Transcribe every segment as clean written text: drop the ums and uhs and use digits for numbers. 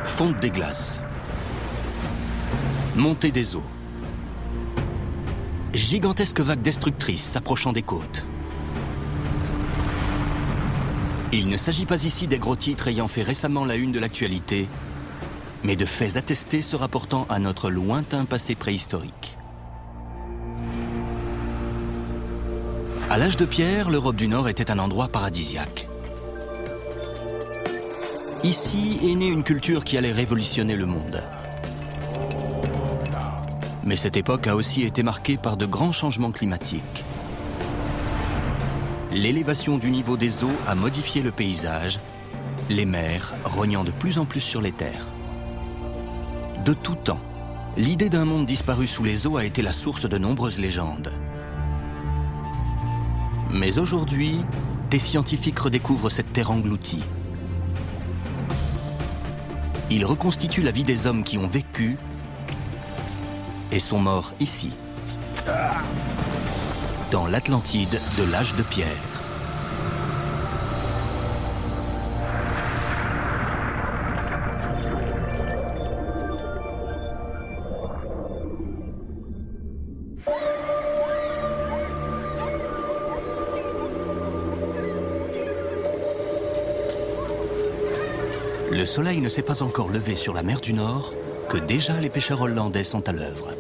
Fonte des glaces. Montée des eaux. Gigantesques vagues destructrices s'approchant des côtes. Il ne s'agit pas ici des gros titres ayant fait récemment la une de l'actualité, mais de faits attestés se rapportant à notre lointain passé préhistorique. À l'âge de pierre, l'Europe du Nord était un endroit paradisiaque. Ici est née une culture qui allait révolutionner le monde. Mais cette époque a aussi été marquée par de grands changements climatiques. L'élévation du niveau des eaux a modifié le paysage, les mers rognant de plus en plus sur les terres. De tout temps, l'idée d'un monde disparu sous les eaux a été la source de nombreuses légendes. Mais aujourd'hui, des scientifiques redécouvrent cette terre engloutie. Ils reconstituent la vie des hommes qui ont vécu et sont morts ici, dans l'Atlantide de l'âge de pierre. Le soleil ne s'est pas encore levé sur la mer du Nord que déjà les pêcheurs hollandais sont à l'œuvre.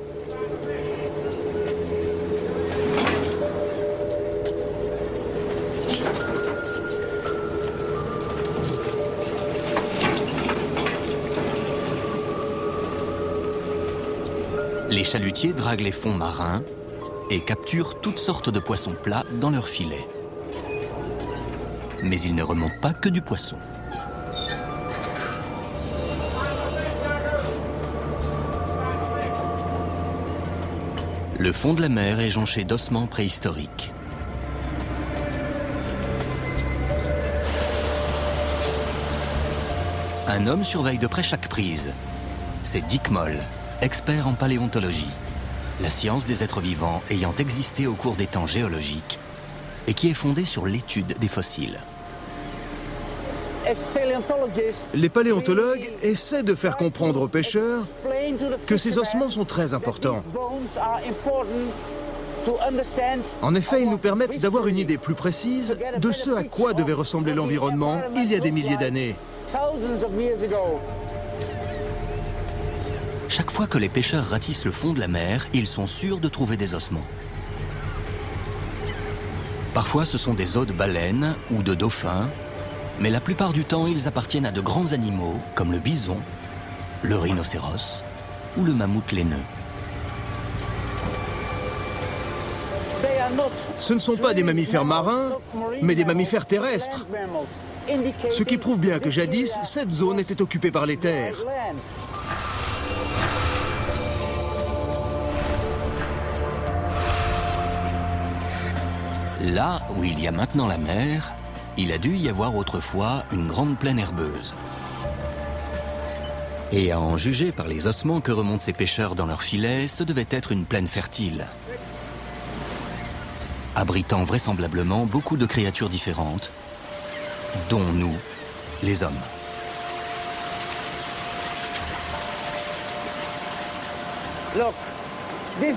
Les chalutiers draguent les fonds marins et capturent toutes sortes de poissons plats dans leurs filets. Mais ils ne remontent pas que du poisson. Le fond de la mer est jonché d'ossements préhistoriques. Un homme surveille de près chaque prise. C'est Dick Moll, expert en paléontologie, la science des êtres vivants ayant existé au cours des temps géologiques et qui est fondée sur l'étude des fossiles. Les paléontologues essaient de faire comprendre aux pêcheurs que ces ossements sont très importants. En effet, ils nous permettent d'avoir une idée plus précise de ce à quoi devait ressembler l'environnement il y a des milliers d'années. Chaque fois que les pêcheurs ratissent le fond de la mer, ils sont sûrs de trouver des ossements. Parfois, ce sont des os de baleines ou de dauphins, mais la plupart du temps, ils appartiennent à de grands animaux comme le bison, le rhinocéros ou le mammouth laineux. Ce ne sont pas des mammifères marins, mais des mammifères terrestres. Ce qui prouve bien que jadis, cette zone était occupée par les terres. Là où il y a maintenant la mer, il a dû y avoir autrefois une grande plaine herbeuse. Et à en juger par les ossements que remontent ces pêcheurs dans leurs filets, ce devait être une plaine fertile, abritant vraisemblablement beaucoup de créatures différentes, dont nous, les hommes.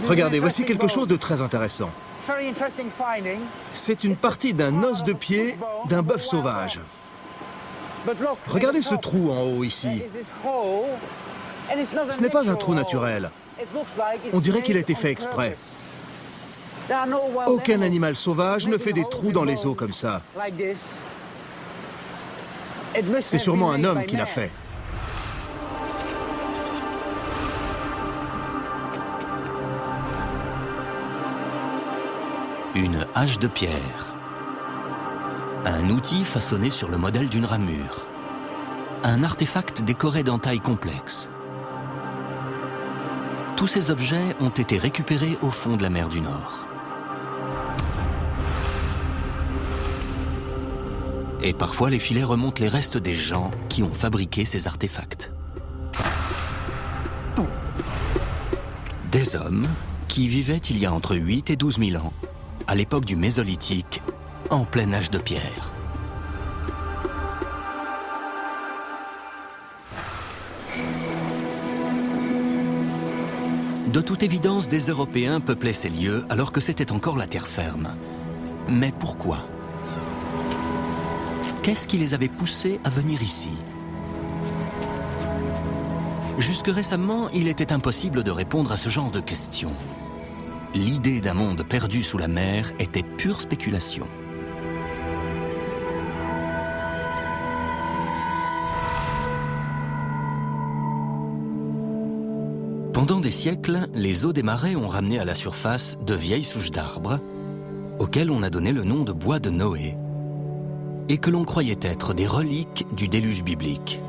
Regardez, voici quelque chose de très intéressant. C'est une partie d'un os de pied d'un bœuf sauvage. Regardez ce trou en haut ici. Ce n'est pas un trou naturel. On dirait qu'il a été fait exprès. Aucun animal sauvage ne fait des trous dans les os comme ça. C'est sûrement un homme qui l'a fait. Une hache de pierre. Un outil façonné sur le modèle d'une ramure. Un artefact décoré d'entailles complexes. Tous ces objets ont été récupérés au fond de la mer du Nord. Et parfois, les filets remontent les restes des gens qui ont fabriqué ces artefacts. Des hommes qui vivaient il y a entre 8 et 12 000 ans, à l'époque du Mésolithique, en plein âge de pierre. De toute évidence, des Européens peuplaient ces lieux alors que c'était encore la terre ferme. Mais pourquoi? Qu'est-ce qui les avait poussés à venir ici? Jusque récemment, il était impossible de répondre à ce genre de questions. L'idée d'un monde perdu sous la mer était pure spéculation. Pendant des siècles, les eaux des marais ont ramené à la surface de vieilles souches d'arbres, auxquelles on a donné le nom de bois de Noé, et que l'on croyait être des reliques du déluge biblique.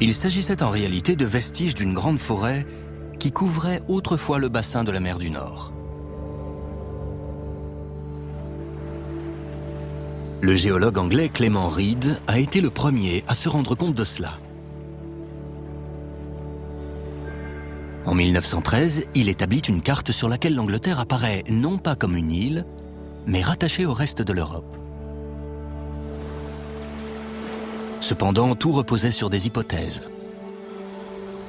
Il s'agissait en réalité de vestiges d'une grande forêt qui couvrait autrefois le bassin de la mer du Nord. Le géologue anglais Clement Reid a été le premier à se rendre compte de cela. En 1913, il établit une carte sur laquelle l'Angleterre apparaît non pas comme une île, mais rattachée au reste de l'Europe. Cependant, tout reposait sur des hypothèses.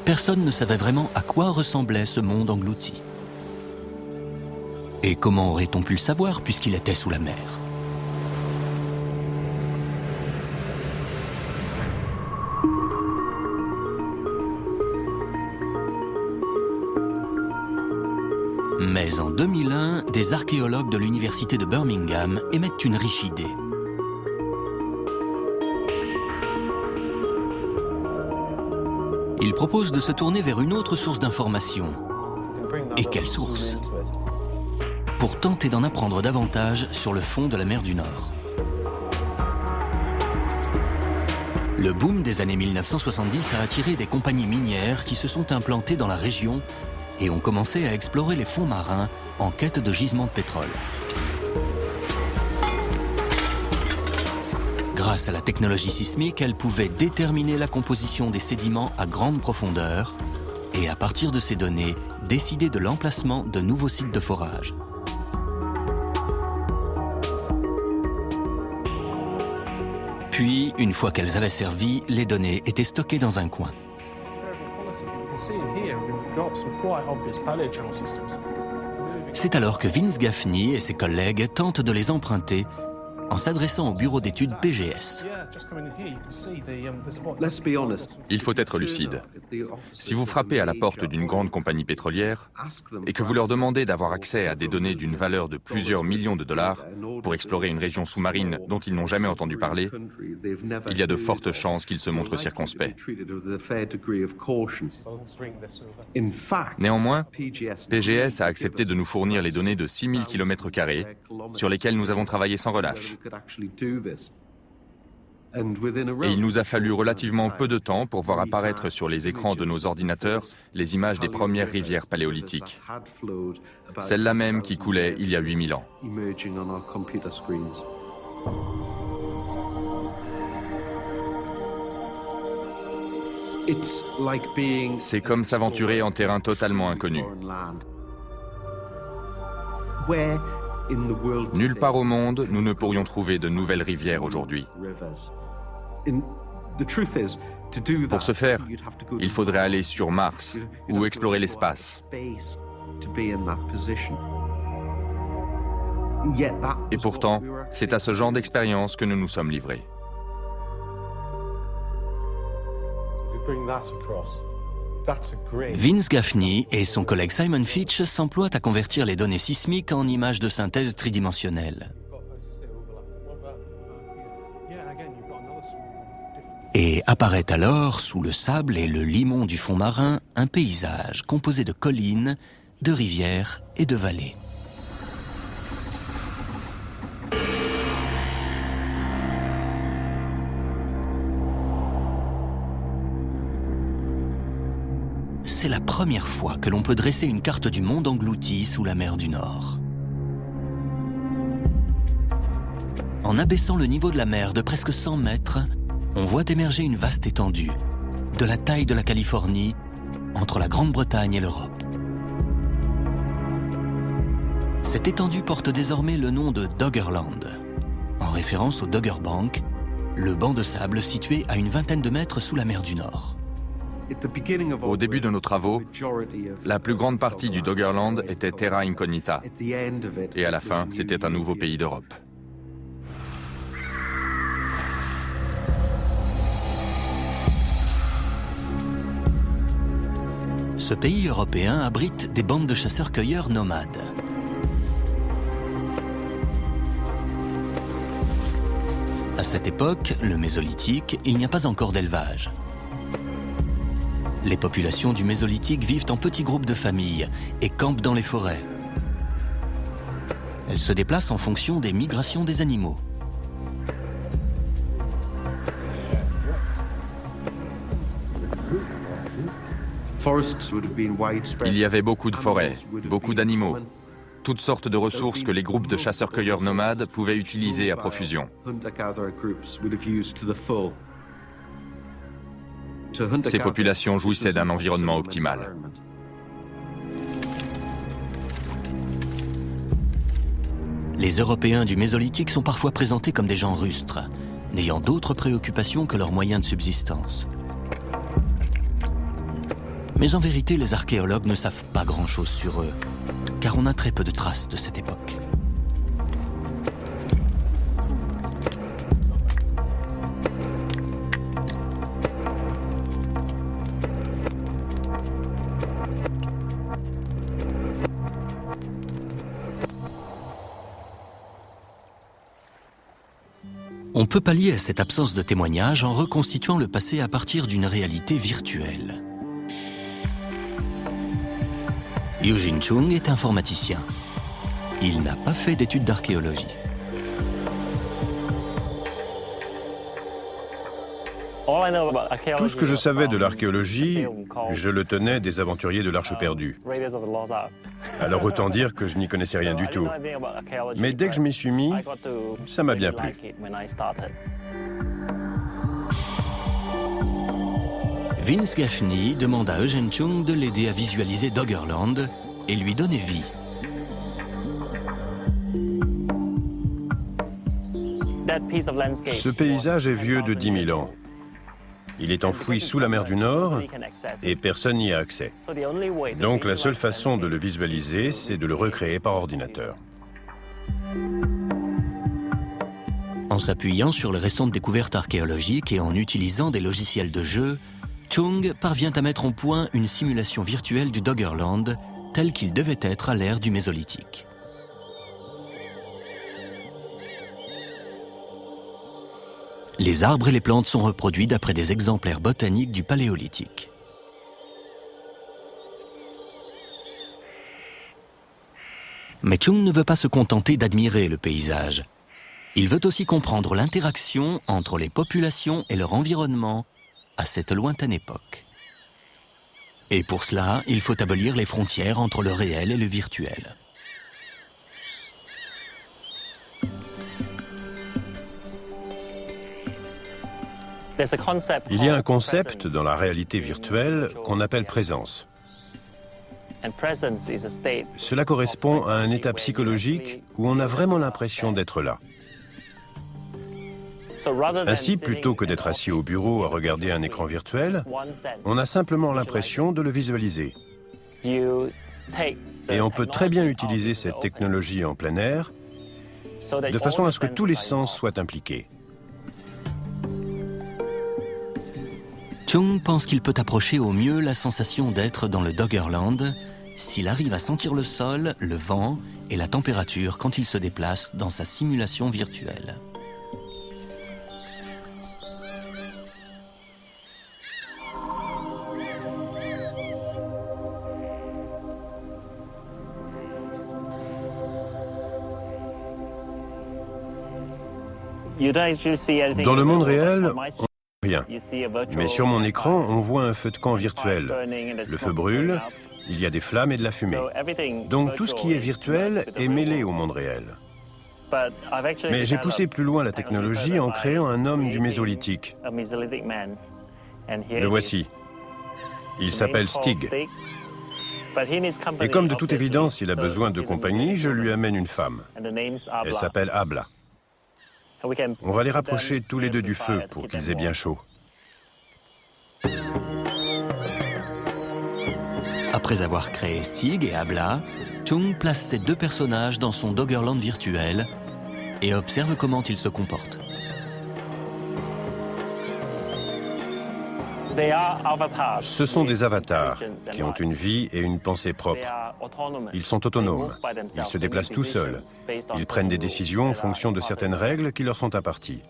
Personne ne savait vraiment à quoi ressemblait ce monde englouti. Et comment aurait-on pu le savoir puisqu'il était sous la mer? Mais en 2001, des archéologues de l'université de Birmingham émettent une riche idée. Ils proposent de se tourner vers une autre source d'information. Et quelle source? Pour tenter d'en apprendre davantage sur le fond de la mer du Nord. Le boom des années 1970 a attiré des compagnies minières qui se sont implantées dans la région et ont commencé à explorer les fonds marins en quête de gisements de pétrole. Grâce à la technologie sismique, elles pouvaient déterminer la composition des sédiments à grande profondeur et, à partir de ces données, décider de l'emplacement de nouveaux sites de forage. Puis, une fois qu'elles avaient servi, les données étaient stockées dans un coin. C'est alors que Vince Gaffney et ses collègues tentent de les emprunter en s'adressant au bureau d'études PGS. Il faut être lucide. Si vous frappez à la porte d'une grande compagnie pétrolière et que vous leur demandez d'avoir accès à des données d'une valeur de plusieurs millions de dollars pour explorer une région sous-marine dont ils n'ont jamais entendu parler, il y a de fortes chances qu'ils se montrent circonspects. Néanmoins, PGS a accepté de nous fournir les données de 6000 km² sur lesquelles nous avons travaillé sans relâche. Et il nous a fallu relativement peu de temps pour voir apparaître sur les écrans de nos ordinateurs les images des premières rivières paléolithiques. Celles-là même qui coulaient il y a 8000 ans. C'est comme s'aventurer en terrain totalement inconnu. Nulle part au monde, nous ne pourrions trouver de nouvelles rivières aujourd'hui. Pour ce faire, il faudrait aller sur Mars ou explorer l'espace. Et pourtant, c'est à ce genre d'expérience que nous nous sommes livrés. Vince Gaffney et son collègue Simon Fitch s'emploient à convertir les données sismiques en images de synthèse tridimensionnelles. Et apparaît alors, sous le sable et le limon du fond marin, un paysage composé de collines, de rivières et de vallées. C'est la première fois que l'on peut dresser une carte du monde englouti sous la mer du Nord. En abaissant le niveau de la mer de presque 100 mètres, on voit émerger une vaste étendue, de la taille de la Californie, entre la Grande-Bretagne et l'Europe. Cette étendue porte désormais le nom de Doggerland, en référence au Dogger Bank, le banc de sable situé à une vingtaine de mètres sous la mer du Nord. Au début de nos travaux, la plus grande partie du Doggerland était terra incognita. Et à la fin, c'était un nouveau pays d'Europe. Ce pays européen abrite des bandes de chasseurs-cueilleurs nomades. À cette époque, le Mésolithique, il n'y a pas encore d'élevage. Les populations du Mésolithique vivent en petits groupes de familles et campent dans les forêts. Elles se déplacent en fonction des migrations des animaux. Il y avait beaucoup de forêts, beaucoup d'animaux, toutes sortes de ressources que les groupes de chasseurs-cueilleurs nomades pouvaient utiliser à profusion. Ces populations jouissaient d'un environnement optimal. Les Européens du Mésolithique sont parfois présentés comme des gens rustres, n'ayant d'autres préoccupations que leurs moyens de subsistance. Mais en vérité, les archéologues ne savent pas grand-chose sur eux, car on a très peu de traces de cette époque. On peut pallier à cette absence de témoignages en reconstituant le passé à partir d'une réalité virtuelle. Eugene Chung est informaticien. Il n'a pas fait d'études d'archéologie. Tout ce que je savais de l'archéologie, je le tenais des aventuriers de l'Arche perdue. Alors autant dire que je n'y connaissais rien du tout. Mais dès que je m'y suis mis, ça m'a bien plu. Vince Gaffney demande à Eugene Chung de l'aider à visualiser Doggerland et lui donner vie. Ce paysage est vieux de 10 000 ans. Il est enfoui sous la mer du Nord et personne n'y a accès. Donc la seule façon de le visualiser, c'est de le recréer par ordinateur. En s'appuyant sur les récentes découvertes archéologiques et en utilisant des logiciels de jeu, Chung parvient à mettre au point une simulation virtuelle du Doggerland tel qu'il devait être à l'ère du Mésolithique. Les arbres et les plantes sont reproduits d'après des exemplaires botaniques du Paléolithique. Mais Chung ne veut pas se contenter d'admirer le paysage. Il veut aussi comprendre l'interaction entre les populations et leur environnement à cette lointaine époque. Et pour cela, il faut abolir les frontières entre le réel et le virtuel. Il y a un concept dans la réalité virtuelle qu'on appelle présence. Cela correspond à un état psychologique où on a vraiment l'impression d'être là. Ainsi, plutôt que d'être assis au bureau à regarder un écran virtuel, on a simplement l'impression de le visualiser. Et on peut très bien utiliser cette technologie en plein air, de façon à ce que tous les sens soient impliqués. Chung pense qu'il peut approcher au mieux la sensation d'être dans le Doggerland s'il arrive à sentir le sol, le vent et la température quand il se déplace dans sa simulation virtuelle. Dans le monde réel, on ne voit rien. Mais sur mon écran, on voit un feu de camp virtuel. Le feu brûle, il y a des flammes et de la fumée. Donc tout ce qui est virtuel est mêlé au monde réel. Mais j'ai poussé plus loin la technologie en créant un homme du Mésolithique. Le voici. Il s'appelle Stig. Et comme de toute évidence, il a besoin de compagnie, je lui amène une femme. Elle s'appelle Abla. On va les rapprocher tous les deux du feu pour qu'ils aient bien chaud. Après avoir créé Stig et Abla, Chung place ces deux personnages dans son Doggerland virtuel et observe comment ils se comportent. Ce sont des avatars qui ont une vie et une pensée propre. Ils sont autonomes, ils se déplacent tout seuls. Ils prennent des décisions en fonction de certaines règles qui leur sont imparties.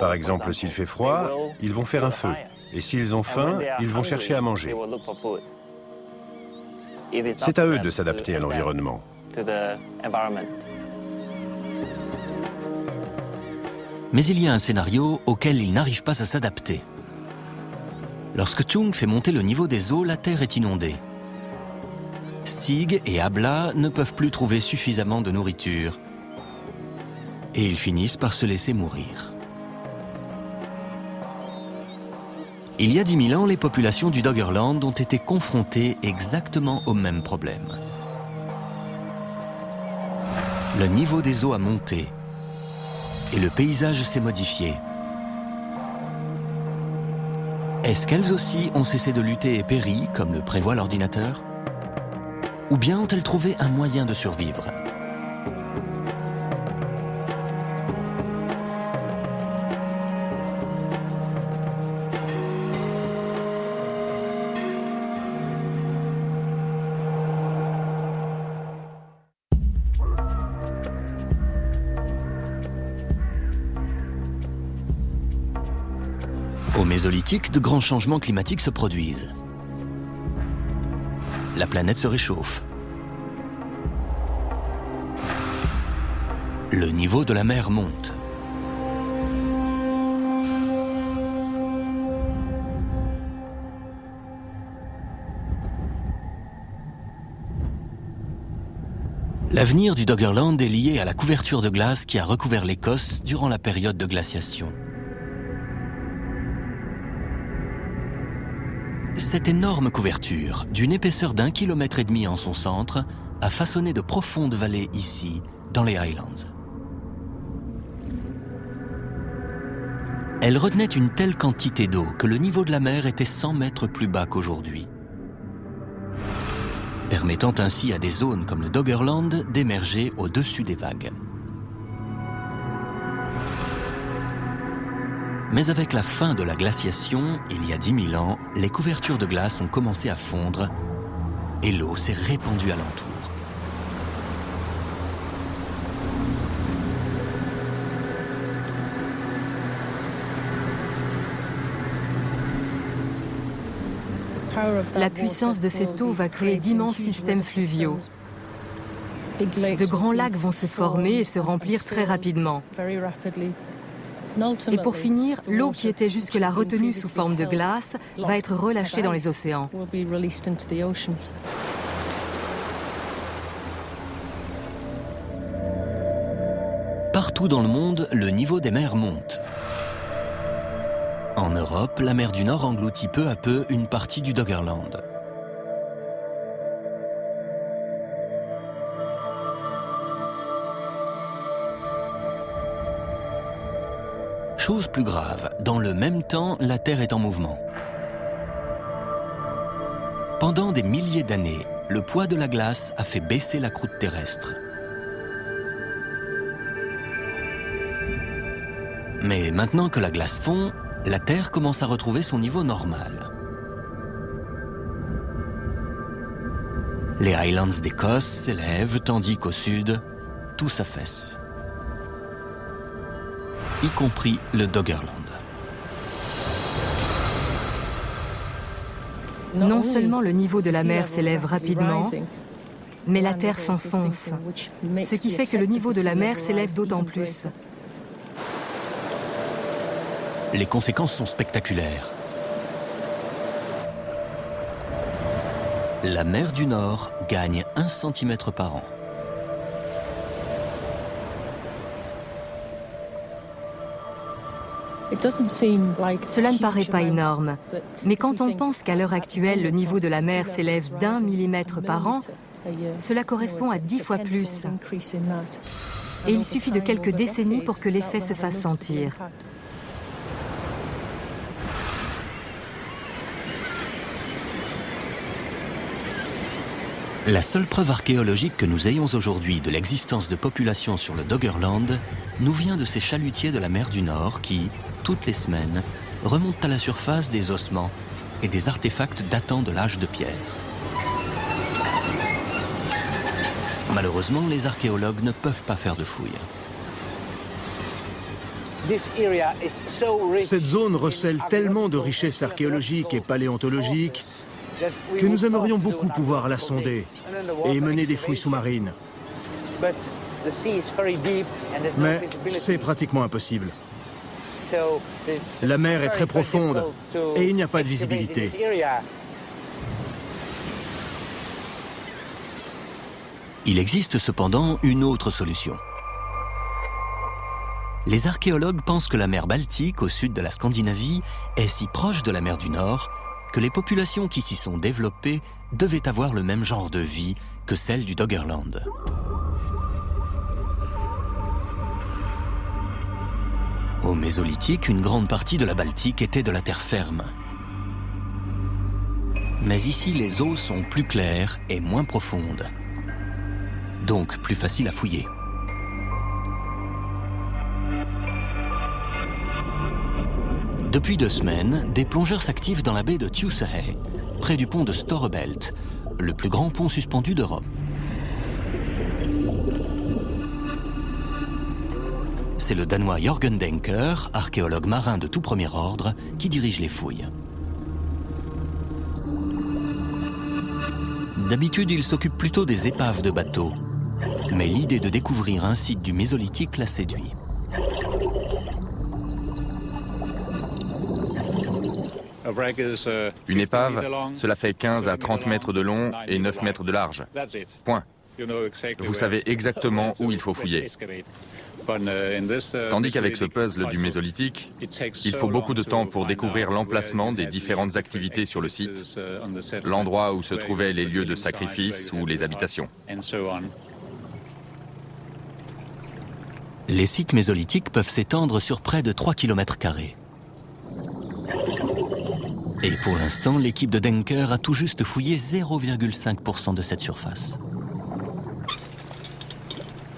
Par exemple, s'il fait froid, ils vont faire un feu. Et s'ils ont faim, ils vont chercher à manger. C'est à eux de s'adapter à l'environnement. Mais il y a un scénario auquel ils n'arrivent pas à s'adapter. Lorsque Chung fait monter le niveau des eaux, la Terre est inondée. Stig et Abla ne peuvent plus trouver suffisamment de nourriture. Et ils finissent par se laisser mourir. Il y a 10 000 ans, les populations du Doggerland ont été confrontées exactement au même problème. Le niveau des eaux a monté et le paysage s'est modifié. Est-ce qu'elles aussi ont cessé de lutter et péri, comme le prévoit l'ordinateur? Ou bien ont-elles trouvé un moyen de survivre? Au Mésolithique, de grands changements climatiques se produisent. La planète se réchauffe. Le niveau de la mer monte. L'avenir du Doggerland est lié à la couverture de glace qui a recouvert l'Écosse durant la période de glaciation. Cette énorme couverture, d'une épaisseur d'1,5 km en son centre, a façonné de profondes vallées ici, dans les Highlands. Elle retenait une telle quantité d'eau que le niveau de la mer était 100 mètres plus bas qu'aujourd'hui, permettant ainsi à des zones comme le Doggerland d'émerger au-dessus des vagues. Mais avec la fin de la glaciation, il y a 10 000 ans, les couvertures de glace ont commencé à fondre et l'eau s'est répandue alentour. La puissance de cette eau va créer d'immenses systèmes fluviaux. De grands lacs vont se former et se remplir très rapidement. Et pour finir, l'eau qui était jusque-là retenue sous forme de glace va être relâchée dans les océans. Partout dans le monde, le niveau des mers monte. En Europe, la mer du Nord engloutit peu à peu une partie du Doggerland. Chose plus grave, dans le même temps, la Terre est en mouvement. Pendant des milliers d'années, le poids de la glace a fait baisser la croûte terrestre. Mais maintenant que la glace fond, la Terre commence à retrouver son niveau normal. Les Highlands d'Écosse s'élèvent, tandis qu'au sud, tout s'affaisse, y compris le Doggerland. Non seulement le niveau de la mer s'élève rapidement, mais la terre s'enfonce, ce qui fait que le niveau de la mer s'élève d'autant plus. Les conséquences sont spectaculaires. La mer du Nord gagne 1 cm par an. Cela ne paraît pas énorme, mais quand on pense qu'à l'heure actuelle, le niveau de la mer s'élève d'1 millimètre par an, cela correspond à 10 fois plus. et il suffit de quelques décennies pour que l'effet se fasse sentir. La seule preuve archéologique que nous ayons aujourd'hui de l'existence de populations sur le Doggerland nous vient de ces chalutiers de la mer du Nord qui, toutes les semaines, remontent à la surface des ossements et des artefacts datant de l'âge de pierre. Malheureusement, les archéologues ne peuvent pas faire de fouilles. Cette zone recèle tellement de richesses archéologiques et paléontologiques que nous aimerions beaucoup pouvoir la sonder et mener des fouilles sous-marines. Mais c'est pratiquement impossible. La mer est très profonde et il n'y a pas de visibilité. Il existe cependant une autre solution. Les archéologues pensent que la mer Baltique, au sud de la Scandinavie, est si proche de la mer du Nord que les populations qui s'y sont développées devaient avoir le même genre de vie que celle du Doggerland. Au Mésolithique, une grande partie de la Baltique était de la terre ferme. Mais ici, les eaux sont plus claires et moins profondes, donc plus faciles à fouiller. Depuis 2 semaines, des plongeurs s'activent dans la baie de Tuesday, près du pont de Storebælt, le plus grand pont suspendu d'Europe. C'est le Danois Jørgen Dencker, archéologue marin de tout premier ordre, qui dirige les fouilles. D'habitude, il s'occupe plutôt des épaves de bateaux, mais l'idée de découvrir un site du Mésolithique l'a séduit. Une épave, cela fait 15 à 30 mètres de long et 9 mètres de large. Point. Vous savez exactement où il faut fouiller. Tandis qu'avec ce puzzle du Mésolithique, il faut beaucoup de temps pour découvrir l'emplacement des différentes activités sur le site, l'endroit où se trouvaient les lieux de sacrifice ou les habitations. Les sites mésolithiques peuvent s'étendre sur près de 3 km². Et pour l'instant, l'équipe de Dencker a tout juste fouillé 0,5% de cette surface.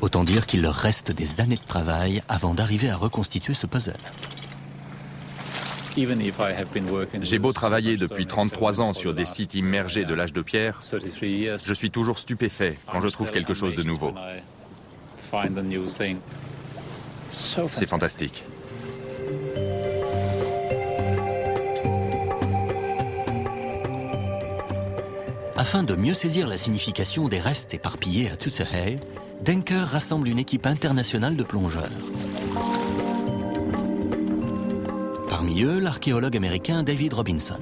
Autant dire qu'il leur reste des années de travail avant d'arriver à reconstituer ce puzzle. J'ai beau travailler depuis 33 ans sur des sites immergés de l'âge de pierre, je suis toujours stupéfait quand je trouve quelque chose de nouveau. C'est fantastique. Afin de mieux saisir la signification des restes éparpillés à Tuesday, Dencker rassemble une équipe internationale de plongeurs. Parmi eux, l'archéologue américain David Robinson.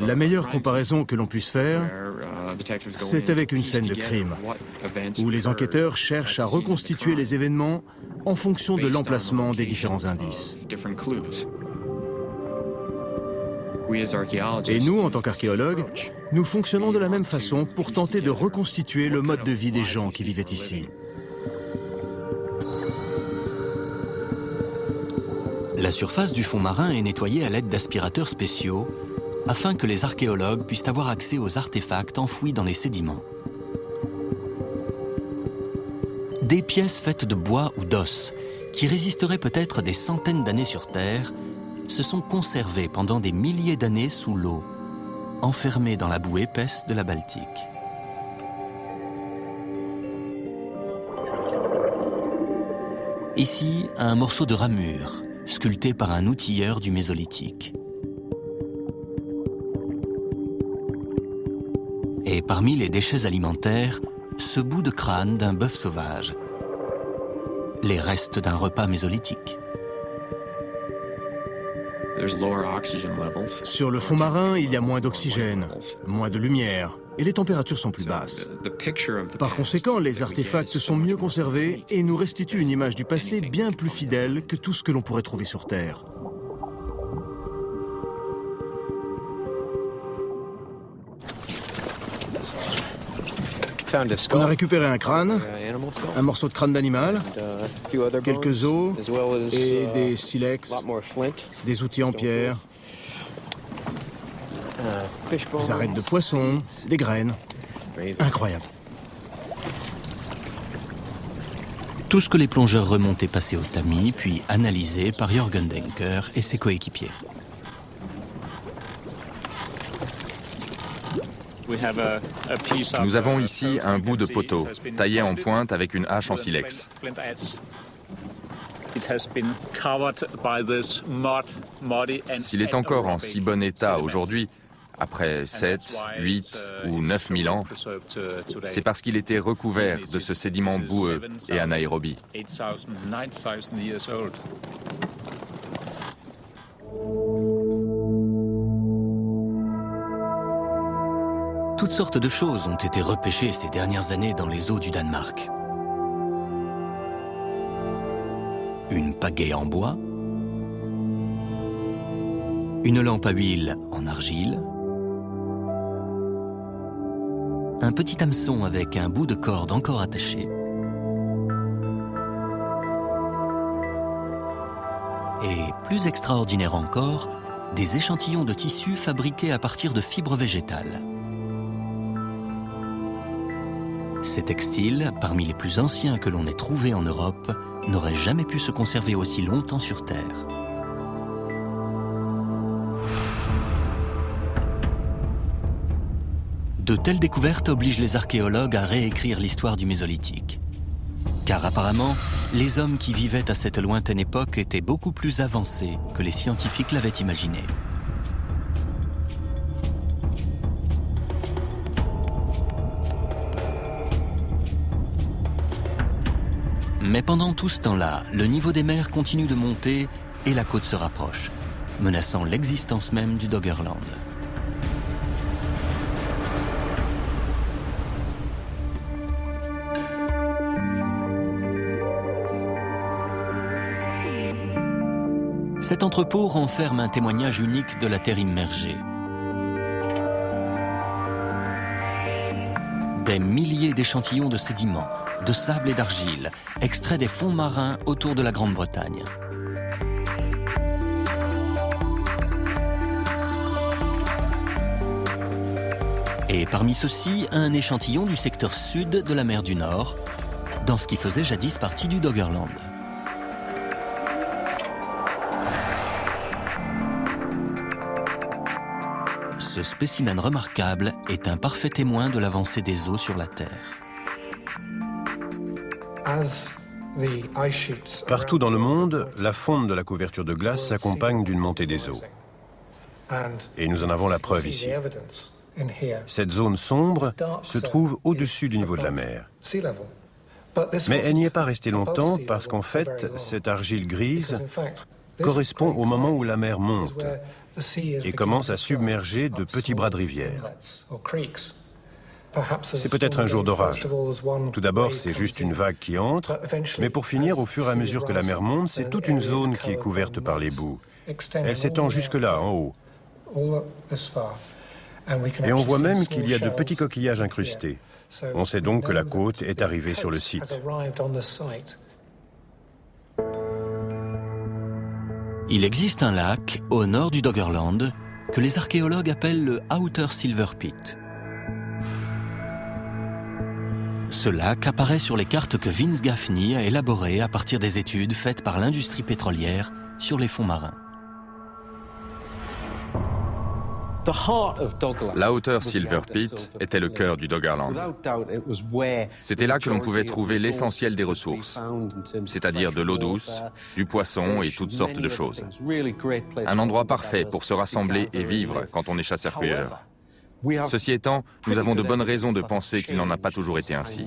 La meilleure comparaison que l'on puisse faire, c'est avec une scène de crime, où les enquêteurs cherchent à reconstituer les événements en fonction de l'emplacement des différents indices. Et nous, en tant qu'archéologues, nous fonctionnons de la même façon pour tenter de reconstituer le mode de vie des gens qui vivaient ici. La surface du fond marin est nettoyée à l'aide d'aspirateurs spéciaux afin que les archéologues puissent avoir accès aux artefacts enfouis dans les sédiments. Des pièces faites de bois ou d'os, qui résisteraient peut-être des centaines d'années sur Terre, se sont conservées pendant des milliers d'années sous l'eau, enfermées dans la boue épaisse de la Baltique. Ici, un morceau de ramure, sculpté par un outilleur du Mésolithique. Et parmi les déchets alimentaires, ce bout de crâne d'un bœuf sauvage, les restes d'un repas mésolithique. Sur le fond marin, il y a moins d'oxygène, moins de lumière, et les températures sont plus basses. Par conséquent, les artefacts sont mieux conservés et nous restituent une image du passé bien plus fidèle que tout ce que l'on pourrait trouver sur Terre. On a récupéré un crâne, un morceau de crâne d'animal, quelques os et des silex, des outils en pierre, des arêtes de poisson, des graines. Incroyable. Tout ce que les plongeurs remontent est passé au tamis, puis analysé par Jürgen Denker et ses coéquipiers. Nous avons ici un bout de poteau, taillé en pointe avec une hache en silex. S'il est encore en si bon état aujourd'hui, après 7, 8 ou 9 000 ans, c'est parce qu'il était recouvert de ce sédiment boueux et anaérobie. Toutes sortes de choses ont été repêchées ces dernières années dans les eaux du Danemark. Une pagaie en bois, une lampe à huile en argile, un petit hameçon avec un bout de corde encore attaché, et plus extraordinaire encore, des échantillons de tissu fabriqués à partir de fibres végétales. Ces textiles, parmi les plus anciens que l'on ait trouvés en Europe, n'auraient jamais pu se conserver aussi longtemps sur Terre. De telles découvertes obligent les archéologues à réécrire l'histoire du Mésolithique. Car apparemment, les hommes qui vivaient à cette lointaine époque étaient beaucoup plus avancés que les scientifiques l'avaient imaginé. Mais pendant tout ce temps-là, le niveau des mers continue de monter et la côte se rapproche, menaçant l'existence même du Doggerland. Cet entrepôt renferme un témoignage unique de la terre immergée. Des milliers d'échantillons de sédiments, de sable et d'argile, extraits des fonds marins autour de la Grande-Bretagne. Et parmi ceux-ci, un échantillon du secteur sud de la mer du Nord, dans ce qui faisait jadis partie du Doggerland. Ce spécimen remarquable est un parfait témoin de l'avancée des eaux sur la Terre. Partout dans le monde, la fonte de la couverture de glace s'accompagne d'une montée des eaux. Et nous en avons la preuve ici. Cette zone sombre se trouve au-dessus du niveau de la mer. Mais elle n'y est pas restée longtemps parce qu'en fait, cette argile grise correspond au moment où la mer monte et commence à submerger de petits bras de rivière. C'est peut-être un jour d'orage. Tout d'abord, c'est juste une vague qui entre, mais pour finir, au fur et à mesure que la mer monte, c'est toute une zone qui est couverte par les boues. Elle s'étend jusque-là, en haut. Et on voit même qu'il y a de petits coquillages incrustés. On sait donc que la côte est arrivée sur le site. Il existe un lac au nord du Doggerland que les archéologues appellent le Outer Silver Pit. Ce lac apparaît sur les cartes que Vince Gaffney a élaborées à partir des études faites par l'industrie pétrolière sur les fonds marins. L'Outer Silver Pit était le cœur du Doggerland. C'était là que l'on pouvait trouver l'essentiel des ressources, c'est-à-dire de l'eau douce, du poisson et toutes sortes de choses. Un endroit parfait pour se rassembler et vivre quand on est chasseur-cueilleur. Ceci étant, nous avons de bonnes raisons de penser qu'il n'en a pas toujours été ainsi.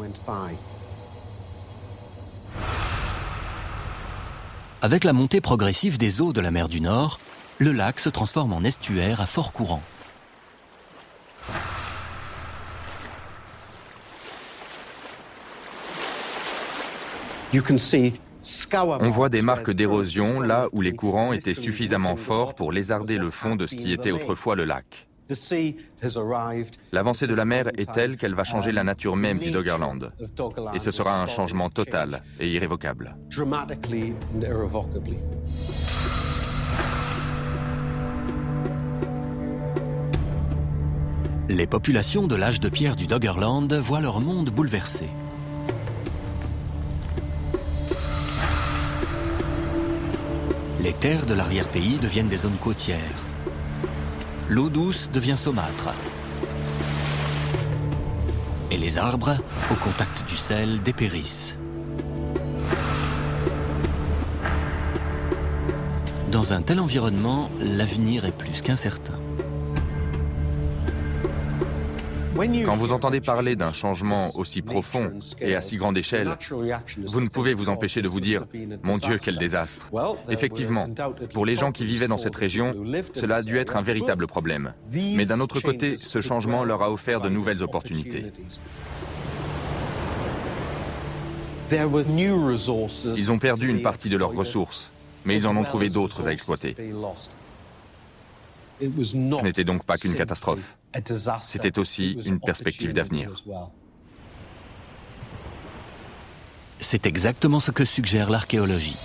Avec la montée progressive des eaux de la mer du Nord, le lac se transforme en estuaire à fort courant. On voit des marques d'érosion là où les courants étaient suffisamment forts pour lézarder le fond de ce qui était autrefois le lac. L'avancée de la mer est telle qu'elle va changer la nature même du Doggerland. Et ce sera un changement total et irrévocable. Les populations de l'âge de pierre du Doggerland voient leur monde bouleversé. Les terres de l'arrière-pays deviennent des zones côtières. L'eau douce devient saumâtre. Et les arbres, au contact du sel, dépérissent. Dans un tel environnement, l'avenir est plus qu'incertain. Quand vous entendez parler d'un changement aussi profond et à si grande échelle, vous ne pouvez vous empêcher de vous dire « Mon Dieu, quel désastre !» Effectivement, pour les gens qui vivaient dans cette région, cela a dû être un véritable problème. Mais d'un autre côté, ce changement leur a offert de nouvelles opportunités. Ils ont perdu une partie de leurs ressources, mais ils en ont trouvé d'autres à exploiter. Ce n'était donc pas qu'une catastrophe. C'était aussi une perspective d'avenir. C'est exactement ce que suggère l'archéologie.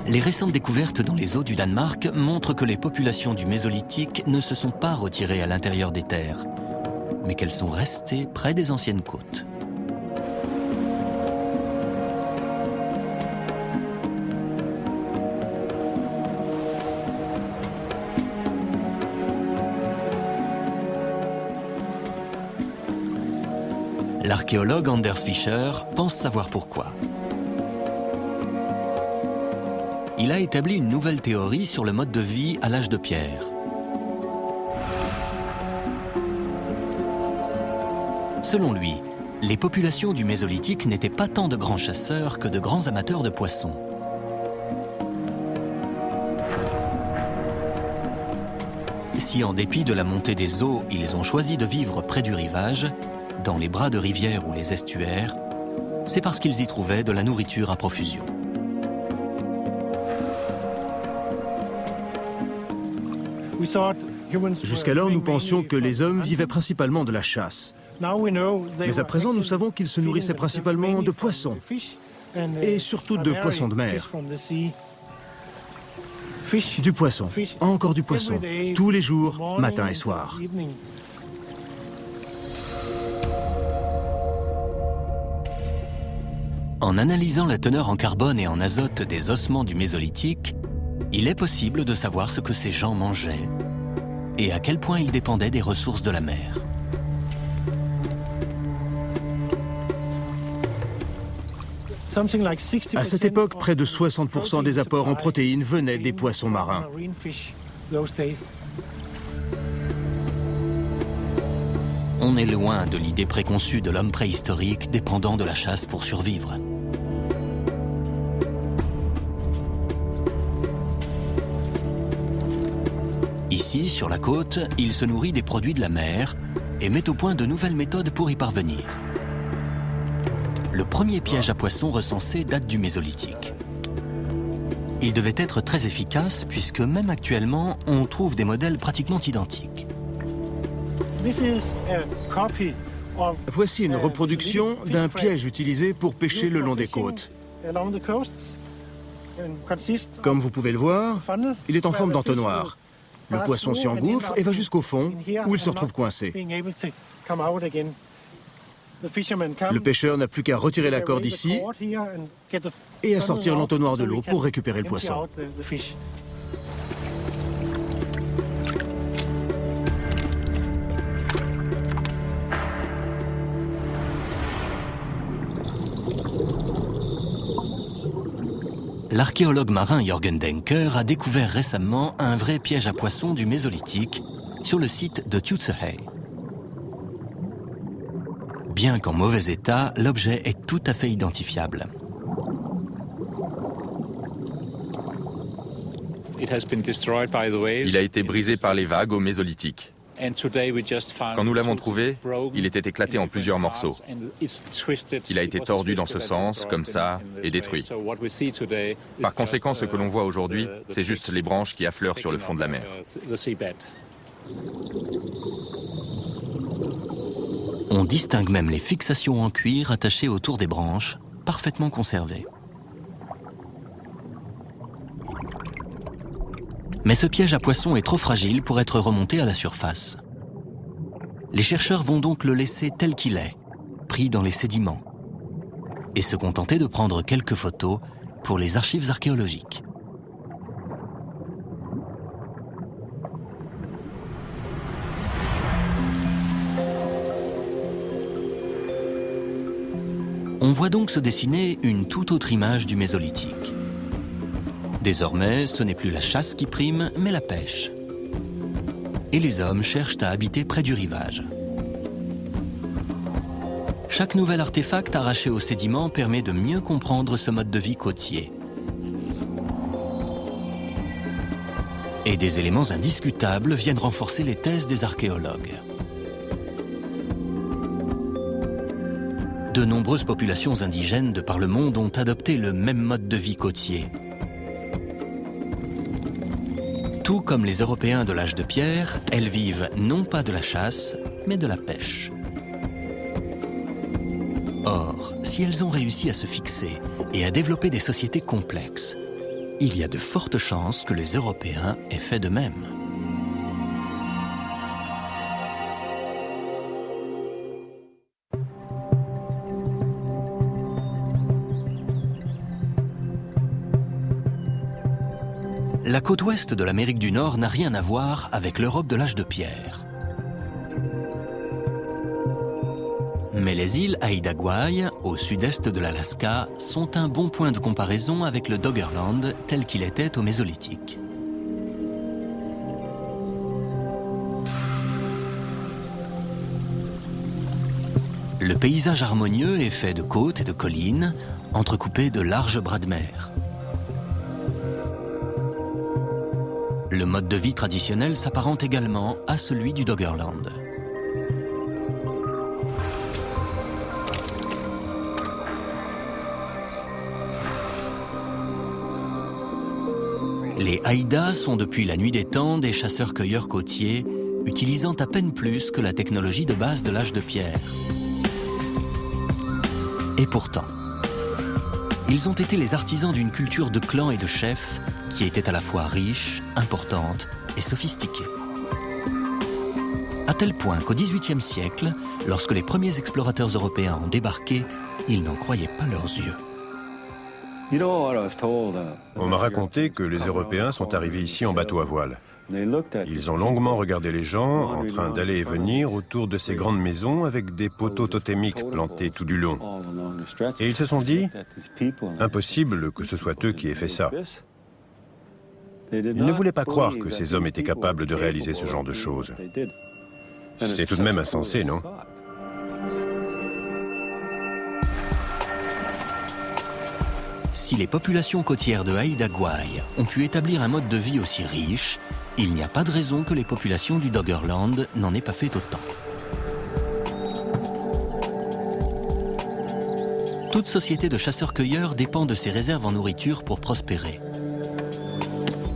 Les récentes découvertes dans les eaux du Danemark montrent que les populations du Mésolithique ne se sont pas retirées à l'intérieur des terres, mais qu'elles sont restées près des anciennes côtes. L'archéologue Anders Fischer pense savoir pourquoi. Il a établi une nouvelle théorie sur le mode de vie à l'âge de pierre. Selon lui, les populations du Mésolithique n'étaient pas tant de grands chasseurs que de grands amateurs de poissons. Si en dépit de la montée des eaux, ils ont choisi de vivre près du rivage, dans les bras de rivières ou les estuaires, c'est parce qu'ils y trouvaient de la nourriture à profusion. Jusqu'alors, nous pensions que les hommes vivaient principalement de la chasse. Mais à présent, nous savons qu'ils se nourrissaient principalement de poissons, et surtout de poissons de mer. Du poisson, encore du poisson, tous les jours, matin et soir. En analysant la teneur en carbone et en azote des ossements du Mésolithique, il est possible de savoir ce que ces gens mangeaient et à quel point ils dépendaient des ressources de la mer. À cette époque, près de 60% des apports en protéines venaient des poissons marins. On est loin de l'idée préconçue de l'homme préhistorique dépendant de la chasse pour survivre. Ici, sur la côte, il se nourrit des produits de la mer et met au point de nouvelles méthodes pour y parvenir. Le premier piège à poissons recensé date du Mésolithique. Il devait être très efficace puisque même actuellement, on trouve des modèles pratiquement identiques. Voici une reproduction d'un piège utilisé pour pêcher le long des côtes. Comme vous pouvez le voir, il est en forme d'entonnoir. Le poisson s'y engouffre et va jusqu'au fond, où il se retrouve coincé. Le pêcheur n'a plus qu'à retirer la corde ici et à sortir l'entonnoir de l'eau pour récupérer le poisson. L'archéologue marin Jörgen Denker a découvert récemment un vrai piège à poissons du Mésolithique sur le site de Tjutsehay. Bien qu'en mauvais état, l'objet est tout à fait identifiable. Il a été brisé par les vagues au Mésolithique. Quand nous l'avons trouvé, il était éclaté en plusieurs morceaux. Il a été tordu dans ce sens, comme ça, et détruit. Par conséquent, ce que l'on voit aujourd'hui, c'est juste les branches qui affleurent sur le fond de la mer. On distingue même les fixations en cuir attachées autour des branches, parfaitement conservées. Mais ce piège à poissons est trop fragile pour être remonté à la surface. Les chercheurs vont donc le laisser tel qu'il est, pris dans les sédiments, et se contenter de prendre quelques photos pour les archives archéologiques. On voit donc se dessiner une toute autre image du Mésolithique. Désormais, ce n'est plus la chasse qui prime, mais la pêche. Et les hommes cherchent à habiter près du rivage. Chaque nouvel artefact arraché au sédiment permet de mieux comprendre ce mode de vie côtier. Et des éléments indiscutables viennent renforcer les thèses des archéologues. De nombreuses populations indigènes de par le monde ont adopté le même mode de vie côtier. Tout comme les Européens de l'âge de pierre, elles vivent non pas de la chasse, mais de la pêche. Or, si elles ont réussi à se fixer et à développer des sociétés complexes, il y a de fortes chances que les Européens aient fait de même. La côte ouest de l'Amérique du Nord n'a rien à voir avec l'Europe de l'âge de pierre. Mais les îles Haida-Gwaii, au sud-est de l'Alaska, sont un bon point de comparaison avec le Doggerland tel qu'il était au Mésolithique. Le paysage harmonieux est fait de côtes et de collines, entrecoupées de larges bras de mer. Le mode de vie traditionnel s'apparente également à celui du Doggerland. Les Haïdas sont depuis la nuit des temps des chasseurs-cueilleurs côtiers, utilisant à peine plus que la technologie de base de l'âge de pierre. Et pourtant, ils ont été les artisans d'une culture de clans et de chefs qui était à la fois riche, importante et sophistiquée. À tel point qu'au XVIIIe siècle, lorsque les premiers explorateurs européens ont débarqué, ils n'en croyaient pas leurs yeux. On m'a raconté que les Européens sont arrivés ici en bateau à voile. Ils ont longuement regardé les gens en train d'aller et venir autour de ces grandes maisons avec des poteaux totémiques plantés tout du long. Et ils se sont dit, impossible que ce soit eux qui aient fait ça. Ils ne voulaient pas croire que ces hommes étaient capables de réaliser ce genre de choses. C'est tout de même insensé, non ? Si les populations côtières de Haida-Gwaii ont pu établir un mode de vie aussi riche, il n'y a pas de raison que les populations du Doggerland n'en aient pas fait autant. Toute société de chasseurs-cueilleurs dépend de ses réserves en nourriture pour prospérer.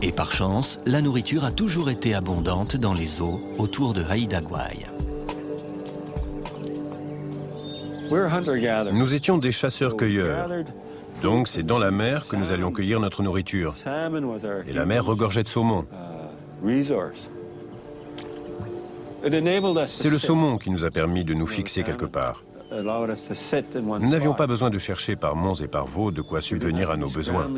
Et par chance, la nourriture a toujours été abondante dans les eaux autour de Haida-Gwaii. Nous étions des chasseurs-cueilleurs. Donc c'est dans la mer que nous allions cueillir notre nourriture. Et la mer regorgeait de saumon. C'est le saumon qui nous a permis de nous fixer quelque part. Nous n'avions pas besoin de chercher par monts et par vaux de quoi subvenir à nos besoins.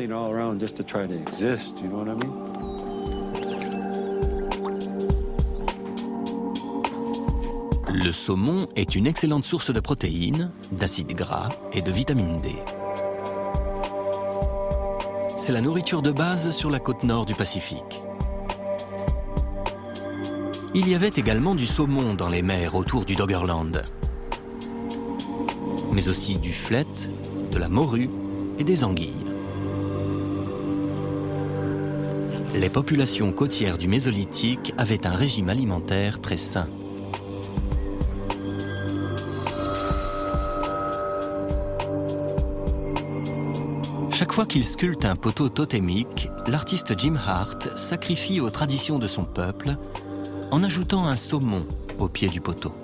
Le saumon est une excellente source de protéines, d'acides gras et de vitamine D. C'est la nourriture de base sur la côte nord du Pacifique. Il y avait également du saumon dans les mers autour du Doggerland, mais aussi du flet, de la morue et des anguilles. Les populations côtières du Mésolithique avaient un régime alimentaire très sain. Chaque fois qu'il sculpte un poteau totémique, l'artiste Jim Hart sacrifie aux traditions de son peuple en ajoutant un saumon au pied du poteau.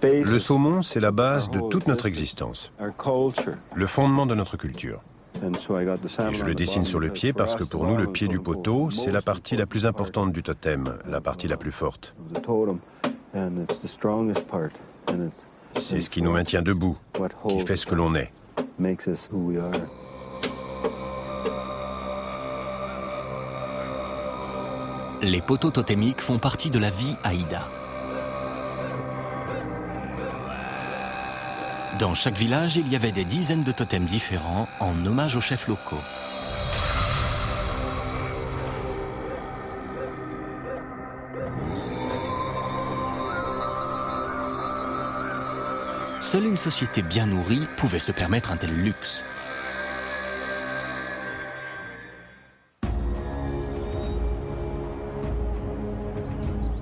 Le saumon, c'est la base de toute notre existence, le fondement de notre culture. Et je le dessine sur le pied parce que pour nous, le pied du poteau, c'est la partie la plus importante du totem, la partie la plus forte. C'est ce qui nous maintient debout, qui fait ce que l'on est. Les poteaux totémiques font partie de la vie Haïda. Dans chaque village, il y avait des dizaines de totems différents en hommage aux chefs locaux. Seule une société bien nourrie pouvait se permettre un tel luxe.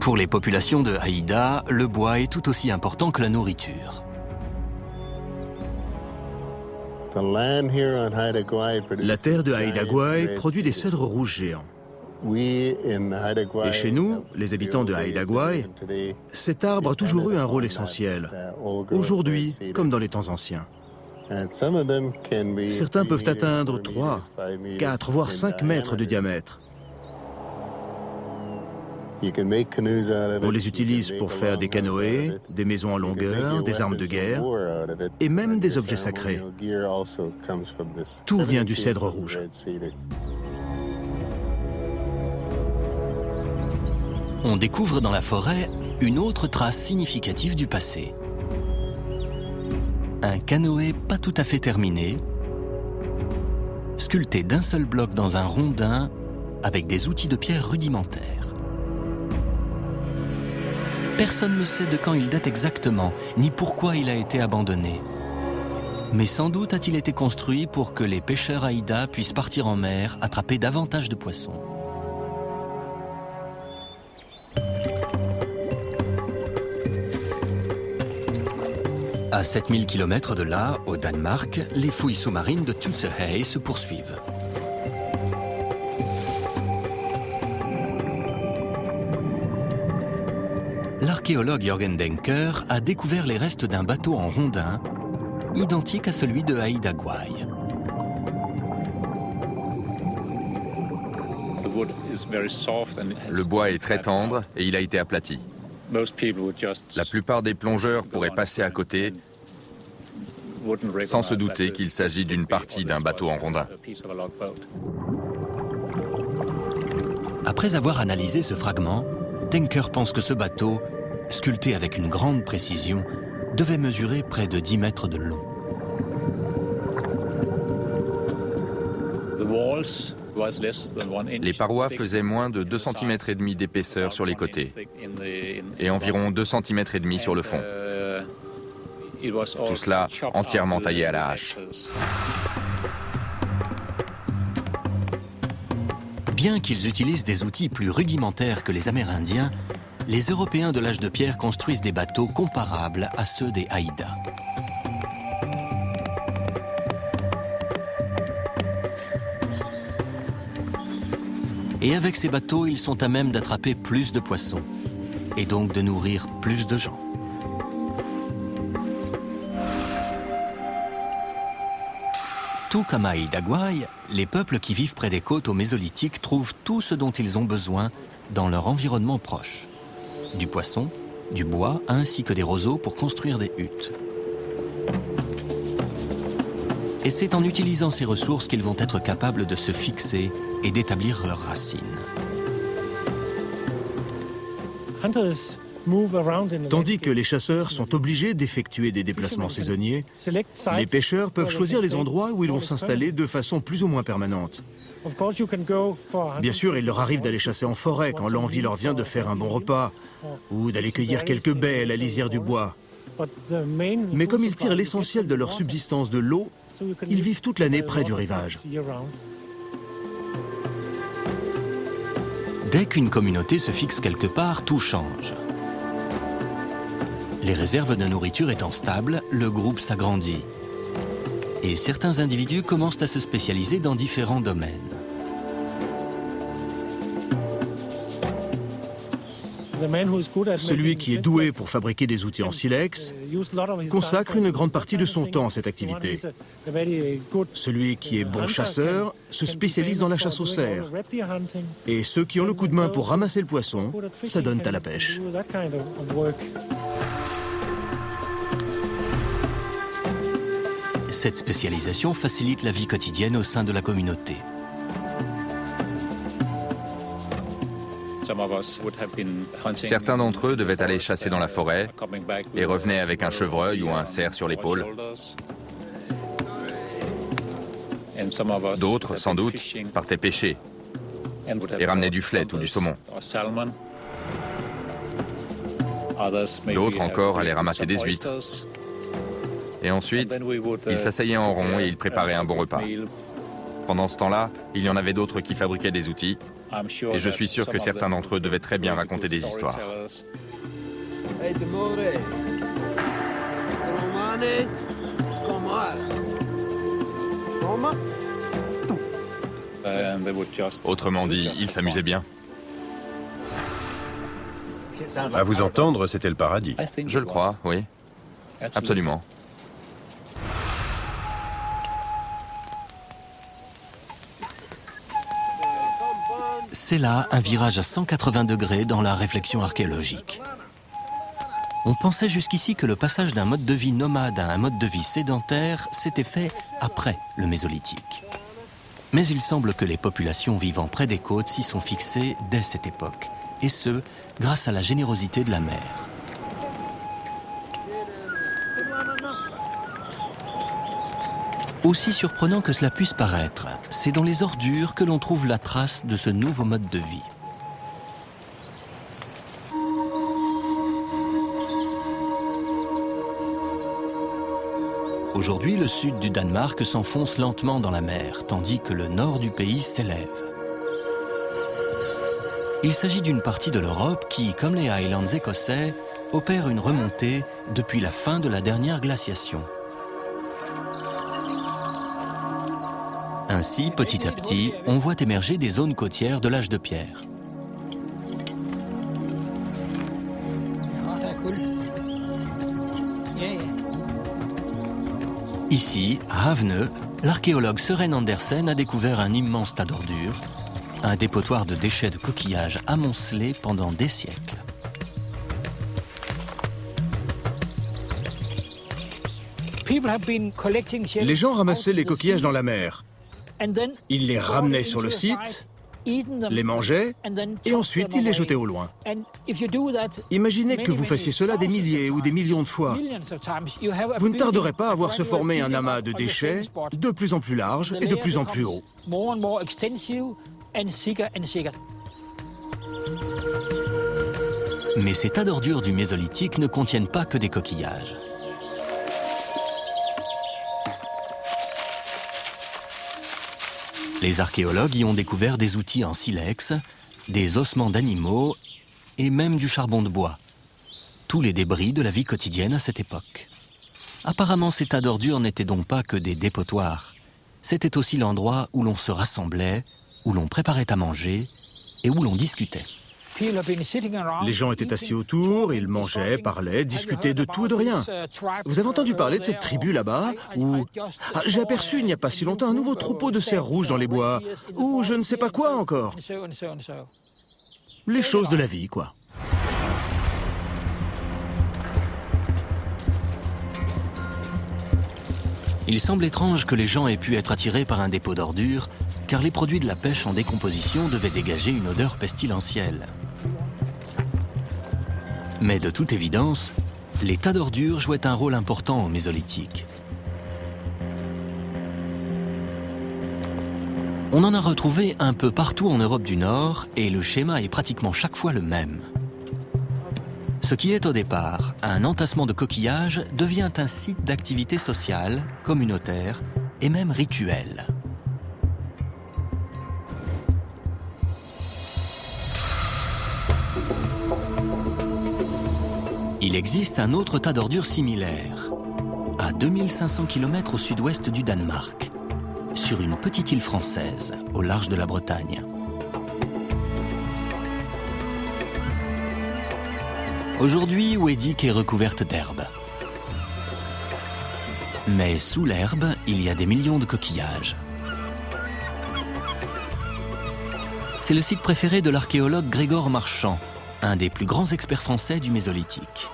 Pour les populations de Haïda, le bois est tout aussi important que la nourriture. La terre de Haida Gwaii produit des cèdres rouges géants. Et chez nous, les habitants de Haida Gwaii, cet arbre a toujours eu un rôle essentiel, aujourd'hui comme dans les temps anciens. Certains peuvent atteindre 3, 4, voire 5 mètres de diamètre. On les utilise pour faire des canoës, des maisons en longueur, des armes de guerre et même des objets sacrés. Tout vient du cèdre rouge. On découvre dans la forêt une autre trace significative du passé. Un canoë pas tout à fait terminé, sculpté d'un seul bloc dans un rondin avec des outils de pierre rudimentaires. Personne ne sait de quand il date exactement, ni pourquoi il a été abandonné. Mais sans doute a-t-il été construit pour que les pêcheurs Haïda puissent partir en mer, attraper davantage de poissons. À 7000 km de là, au Danemark, les fouilles sous-marines de Tutsehei se poursuivent. L'archéologue Jørgen Denker a découvert les restes d'un bateau en rondin, identique à celui de Haida Gwaii. Le bois est très tendre et il a été aplati. La plupart des plongeurs pourraient passer à côté sans se douter qu'il s'agit d'une partie d'un bateau en rondin. Après avoir analysé ce fragment, Denker pense que ce bateau, sculpté avec une grande précision, devait mesurer près de 10 mètres de long. Les parois faisaient moins de 2,5 cm d'épaisseur sur les côtés et environ 2,5 cm sur le fond. Tout cela entièrement taillé à la hache. Bien qu'ils utilisent des outils plus rudimentaires que les Amérindiens, les Européens de l'âge de pierre construisent des bateaux comparables à ceux des Haïda. Et avec ces bateaux, ils sont à même d'attraper plus de poissons et donc de nourrir plus de gens. Tout comme à Haida Gwaii, les peuples qui vivent près des côtes au Mésolithique trouvent tout ce dont ils ont besoin dans leur environnement proche. Du poisson, du bois ainsi que des roseaux pour construire des huttes. Et c'est en utilisant ces ressources qu'ils vont être capables de se fixer et d'établir leurs racines. Tandis que les chasseurs sont obligés d'effectuer des déplacements saisonniers, les pêcheurs peuvent choisir les endroits où ils vont s'installer de façon plus ou moins permanente. Bien sûr, il leur arrive d'aller chasser en forêt quand l'envie leur vient de faire un bon repas, ou d'aller cueillir quelques baies à la lisière du bois. Mais comme ils tirent l'essentiel de leur subsistance de l'eau, ils vivent toute l'année près du rivage. Dès qu'une communauté se fixe quelque part, tout change. Les réserves de nourriture étant stables, le groupe s'agrandit. Et certains individus commencent à se spécialiser dans différents domaines. Celui qui est doué pour fabriquer des outils en silex consacre une grande partie de son temps à cette activité. Celui qui est bon chasseur se spécialise dans la chasse au cerf. Et ceux qui ont le coup de main pour ramasser le poisson s'adonnent à la pêche. Cette spécialisation facilite la vie quotidienne au sein de la communauté. Certains d'entre eux devaient aller chasser dans la forêt et revenaient avec un chevreuil ou un cerf sur l'épaule. D'autres, sans doute, partaient pêcher et ramenaient du flet ou du saumon. D'autres encore allaient ramasser des huîtres. Et ensuite, ils s'asseyaient en rond et ils préparaient un bon repas. Pendant ce temps-là, il y en avait d'autres qui fabriquaient des outils. Et je suis sûr que certains d'entre eux devaient très bien raconter des histoires. Autrement dit, ils s'amusaient bien. À vous entendre, c'était le paradis. Je le crois, oui. Absolument. C'est là un virage à 180 degrés dans la réflexion archéologique. On pensait jusqu'ici que le passage d'un mode de vie nomade à un mode de vie sédentaire s'était fait après le Mésolithique. Mais il semble que les populations vivant près des côtes s'y sont fixées dès cette époque, et ce, grâce à la générosité de la mer. Aussi surprenant que cela puisse paraître, c'est dans les ordures que l'on trouve la trace de ce nouveau mode de vie. Aujourd'hui, le sud du Danemark s'enfonce lentement dans la mer, tandis que le nord du pays s'élève. Il s'agit d'une partie de l'Europe qui, comme les Highlands écossais, opère une remontée depuis la fin de la dernière glaciation. Ainsi, petit à petit, on voit émerger des zones côtières de l'âge de pierre. Ici, à Havneux, l'archéologue Søren Andersen a découvert un immense tas d'ordures, un dépotoir de déchets de coquillages amoncelés pendant des siècles. Les gens ramassaient les coquillages dans la mer. Ils les ramenaient sur le site, les mangeaient et ensuite ils les jetaient au loin. Imaginez que vous fassiez cela des milliers ou des millions de fois. Vous ne tarderez pas à voir se former un amas de déchets de plus en plus large et de plus en plus haut. Mais ces tas d'ordures du Mésolithique ne contiennent pas que des coquillages. Les archéologues y ont découvert des outils en silex, des ossements d'animaux et même du charbon de bois. Tous les débris de la vie quotidienne à cette époque. Apparemment, ces tas d'ordures n'étaient donc pas que des dépotoirs. C'était aussi l'endroit où l'on se rassemblait, où l'on préparait à manger et où l'on discutait. Les gens étaient assis autour, ils mangeaient, parlaient, discutaient de tout et de rien. Vous avez entendu parler de cette tribu là-bas où... j'ai aperçu il n'y a pas si longtemps un nouveau troupeau de cerfs rouges dans les bois, ou je ne sais pas quoi encore. Les choses de la vie, quoi. Il semble étrange que les gens aient pu être attirés par un dépôt d'ordures, car les produits de la pêche en décomposition devaient dégager une odeur pestilentielle. Mais de toute évidence, les tas d'ordures jouaient un rôle important au Mésolithique. On en a retrouvé un peu partout en Europe du Nord et le schéma est pratiquement chaque fois le même. Ce qui est au départ un entassement de coquillages devient un site d'activité sociale, communautaire et même rituelle. Il existe un autre tas d'ordures similaire, à 2500 km au sud-ouest du Danemark, sur une petite île française, au large de la Bretagne. Aujourd'hui, Ouédic est recouverte d'herbe. Mais sous l'herbe, il y a des millions de coquillages. C'est le site préféré de l'archéologue Grégor Marchand, un des plus grands experts français du Mésolithique.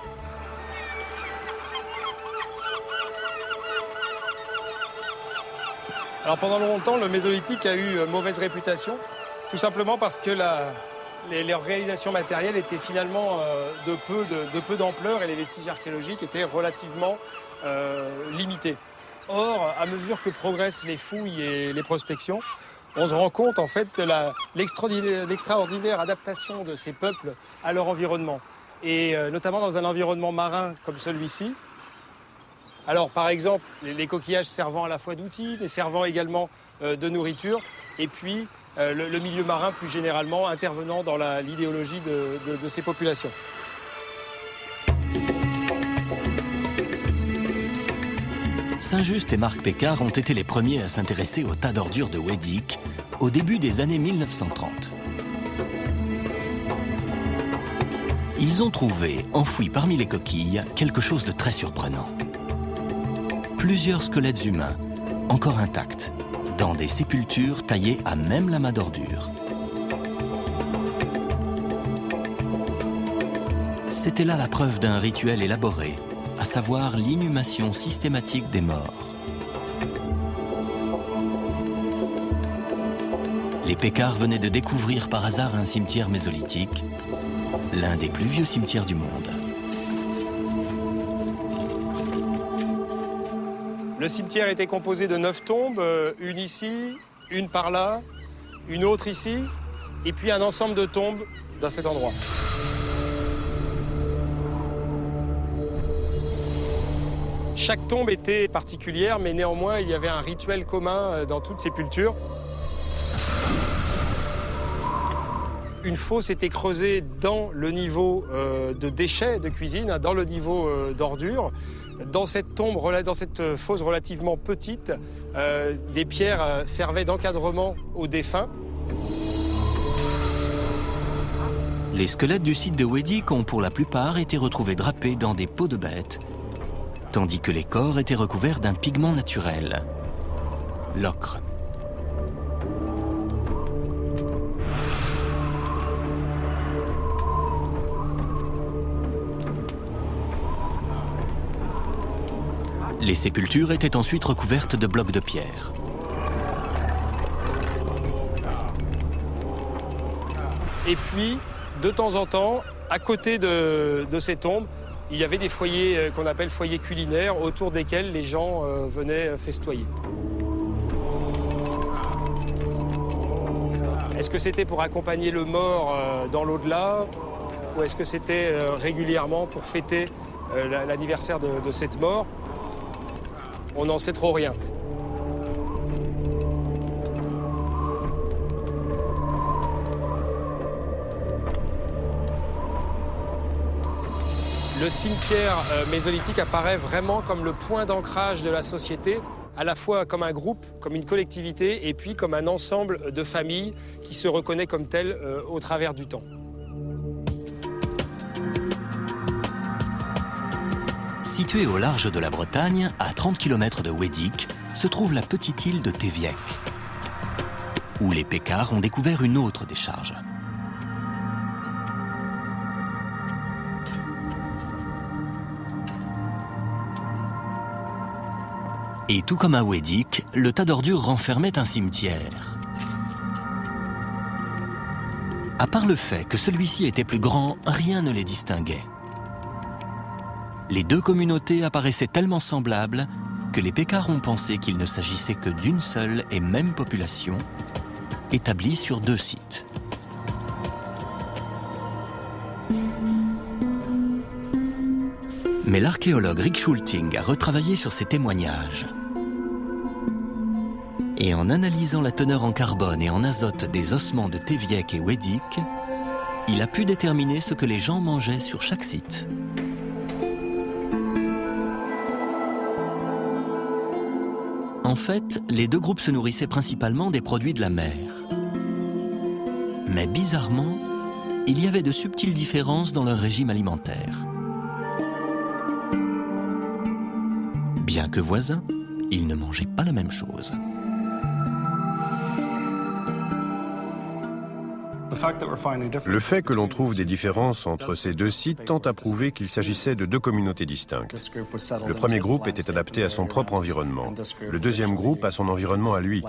Alors pendant longtemps, le Mésolithique a eu mauvaise réputation, tout simplement parce que les réalisations matérielles étaient finalement de peu d'ampleur et les vestiges archéologiques étaient relativement limités. Or, à mesure que progressent les fouilles et les prospections, on se rend compte en fait de l'extraordinaire adaptation de ces peuples à leur environnement. Et notamment dans un environnement marin comme celui-ci. Alors par exemple, les coquillages servant à la fois d'outils, mais servant également de nourriture. Et puis le milieu marin plus généralement intervenant dans l'idéologie de ces populations. Saint-Just et Marc Pécard ont été les premiers à s'intéresser au tas d'ordures de Ouédic au début des années 1930. Ils ont trouvé, enfoui parmi les coquilles, quelque chose de très surprenant. Plusieurs squelettes humains, encore intacts, dans des sépultures taillées à même la main d'ordure. C'était là la preuve d'un rituel élaboré, à savoir l'inhumation systématique des morts. Les Pécard venaient de découvrir par hasard un cimetière mésolithique, l'un des plus vieux cimetières du monde. Le cimetière était composé de 9 tombes, une ici, une par là, une autre ici, et puis un ensemble de tombes dans cet endroit. Chaque tombe était particulière, mais néanmoins, il y avait un rituel commun dans toute sépulture. Une fosse était creusée dans le niveau de déchets de cuisine, dans le niveau d'ordures. Dans cette fosse relativement petite, des pierres servaient d'encadrement aux défunts. Les squelettes du site de Ouédic ont pour la plupart été retrouvés drapés dans des peaux de bêtes, tandis que les corps étaient recouverts d'un pigment naturel, l'ocre. Les sépultures étaient ensuite recouvertes de blocs de pierre. Et puis, de temps en temps, à côté de ces tombes, il y avait des foyers qu'on appelle foyers culinaires, autour desquels les gens venaient festoyer. Est-ce que c'était pour accompagner le mort dans l'au-delà, ou est-ce que c'était régulièrement pour fêter l'anniversaire de cette mort? On n'en sait trop rien. Le cimetière mésolithique apparaît vraiment comme le point d'ancrage de la société, à la fois comme un groupe, comme une collectivité, et puis comme un ensemble de familles qui se reconnaît comme tel au travers du temps. Située au large de la Bretagne, à 30 km de Ouédic, se trouve la petite île de Téviec, où les Pécard ont découvert une autre décharge. Et tout comme à Ouédic, le tas d'ordures renfermait un cimetière. À part le fait que celui-ci était plus grand, rien ne les distinguait. Les deux communautés apparaissaient tellement semblables que les Pécard ont pensé qu'il ne s'agissait que d'une seule et même population, établie sur deux sites. Mais l'archéologue Rick Schulting a retravaillé sur ces témoignages. Et en analysant la teneur en carbone et en azote des ossements de Teviek et Wedig, il a pu déterminer ce que les gens mangeaient sur chaque site. En fait, les deux groupes se nourrissaient principalement des produits de la mer. Mais bizarrement, il y avait de subtiles différences dans leur régime alimentaire. Bien que voisins, ils ne mangeaient pas la même chose. Le fait que l'on trouve des différences entre ces deux sites tend à prouver qu'il s'agissait de deux communautés distinctes. Le premier groupe était adapté à son propre environnement, le deuxième groupe à son environnement à lui.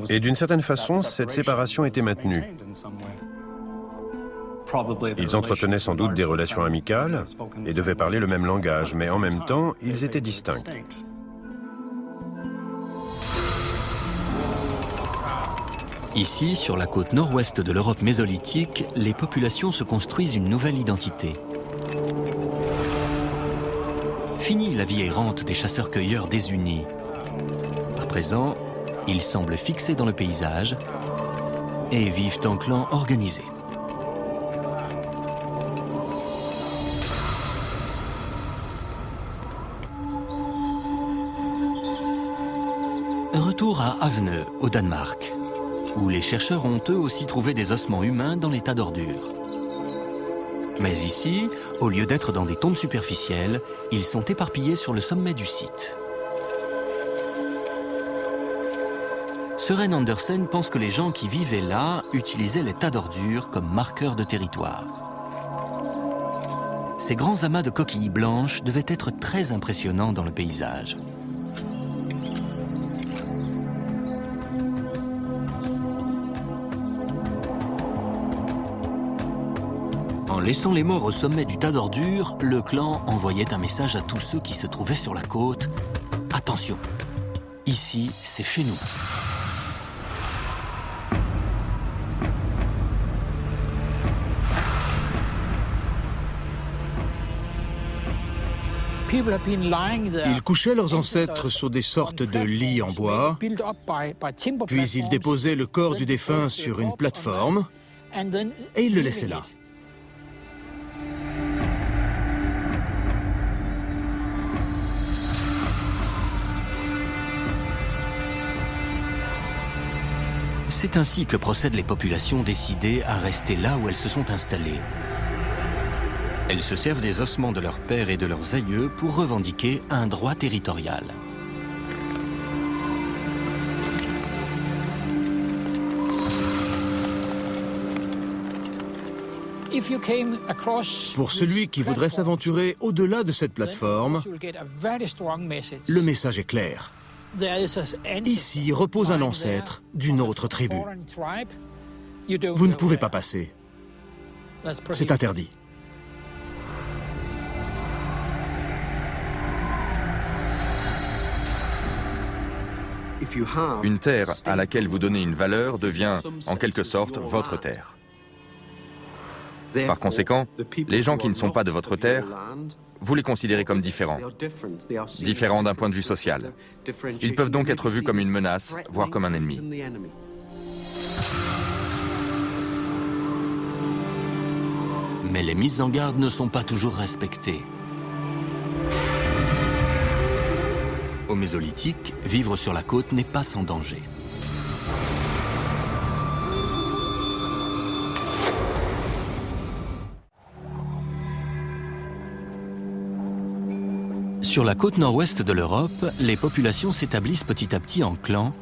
Et d'une certaine façon, cette séparation était maintenue. Ils entretenaient sans doute des relations amicales et devaient parler le même langage, mais en même temps, ils étaient distincts. Ici, sur la côte nord-ouest de l'Europe mésolithique, les populations se construisent une nouvelle identité. Fini la vie errante des chasseurs-cueilleurs désunis. À présent, ils semblent fixés dans le paysage et vivent en clans organisés. Retour à Avnø, au Danemark, où les chercheurs ont eux aussi trouvé des ossements humains dans les tas d'ordures. Mais ici, au lieu d'être dans des tombes superficielles, ils sont éparpillés sur le sommet du site. Søren Andersen pense que les gens qui vivaient là utilisaient les tas d'ordures comme marqueurs de territoire. Ces grands amas de coquilles blanches devaient être très impressionnants dans le paysage. En laissant les morts au sommet du tas d'ordures, le clan envoyait un message à tous ceux qui se trouvaient sur la côte. Attention, ici, c'est chez nous. Ils couchaient leurs ancêtres sur des sortes de lits en bois, puis ils déposaient le corps du défunt sur une plateforme et ils le laissaient là. C'est ainsi que procèdent les populations décidées à rester là où elles se sont installées. Elles se servent des ossements de leurs pères et de leurs aïeux pour revendiquer un droit territorial. Pour celui qui voudrait s'aventurer au-delà de cette plateforme, le message est clair. Ici repose un ancêtre d'une autre tribu. Vous ne pouvez pas passer. C'est interdit. Une terre à laquelle vous donnez une valeur devient, en quelque sorte, votre terre. Par conséquent, les gens qui ne sont pas de votre terre, vous les considérez comme différents. Différents d'un point de vue social. Ils peuvent donc être vus comme une menace, voire comme un ennemi. Mais les mises en garde ne sont pas toujours respectées. Au Mésolithique, vivre sur la côte n'est pas sans danger. Sur la côte nord-ouest de l'Europe, les populations s'établissent petit à petit en clans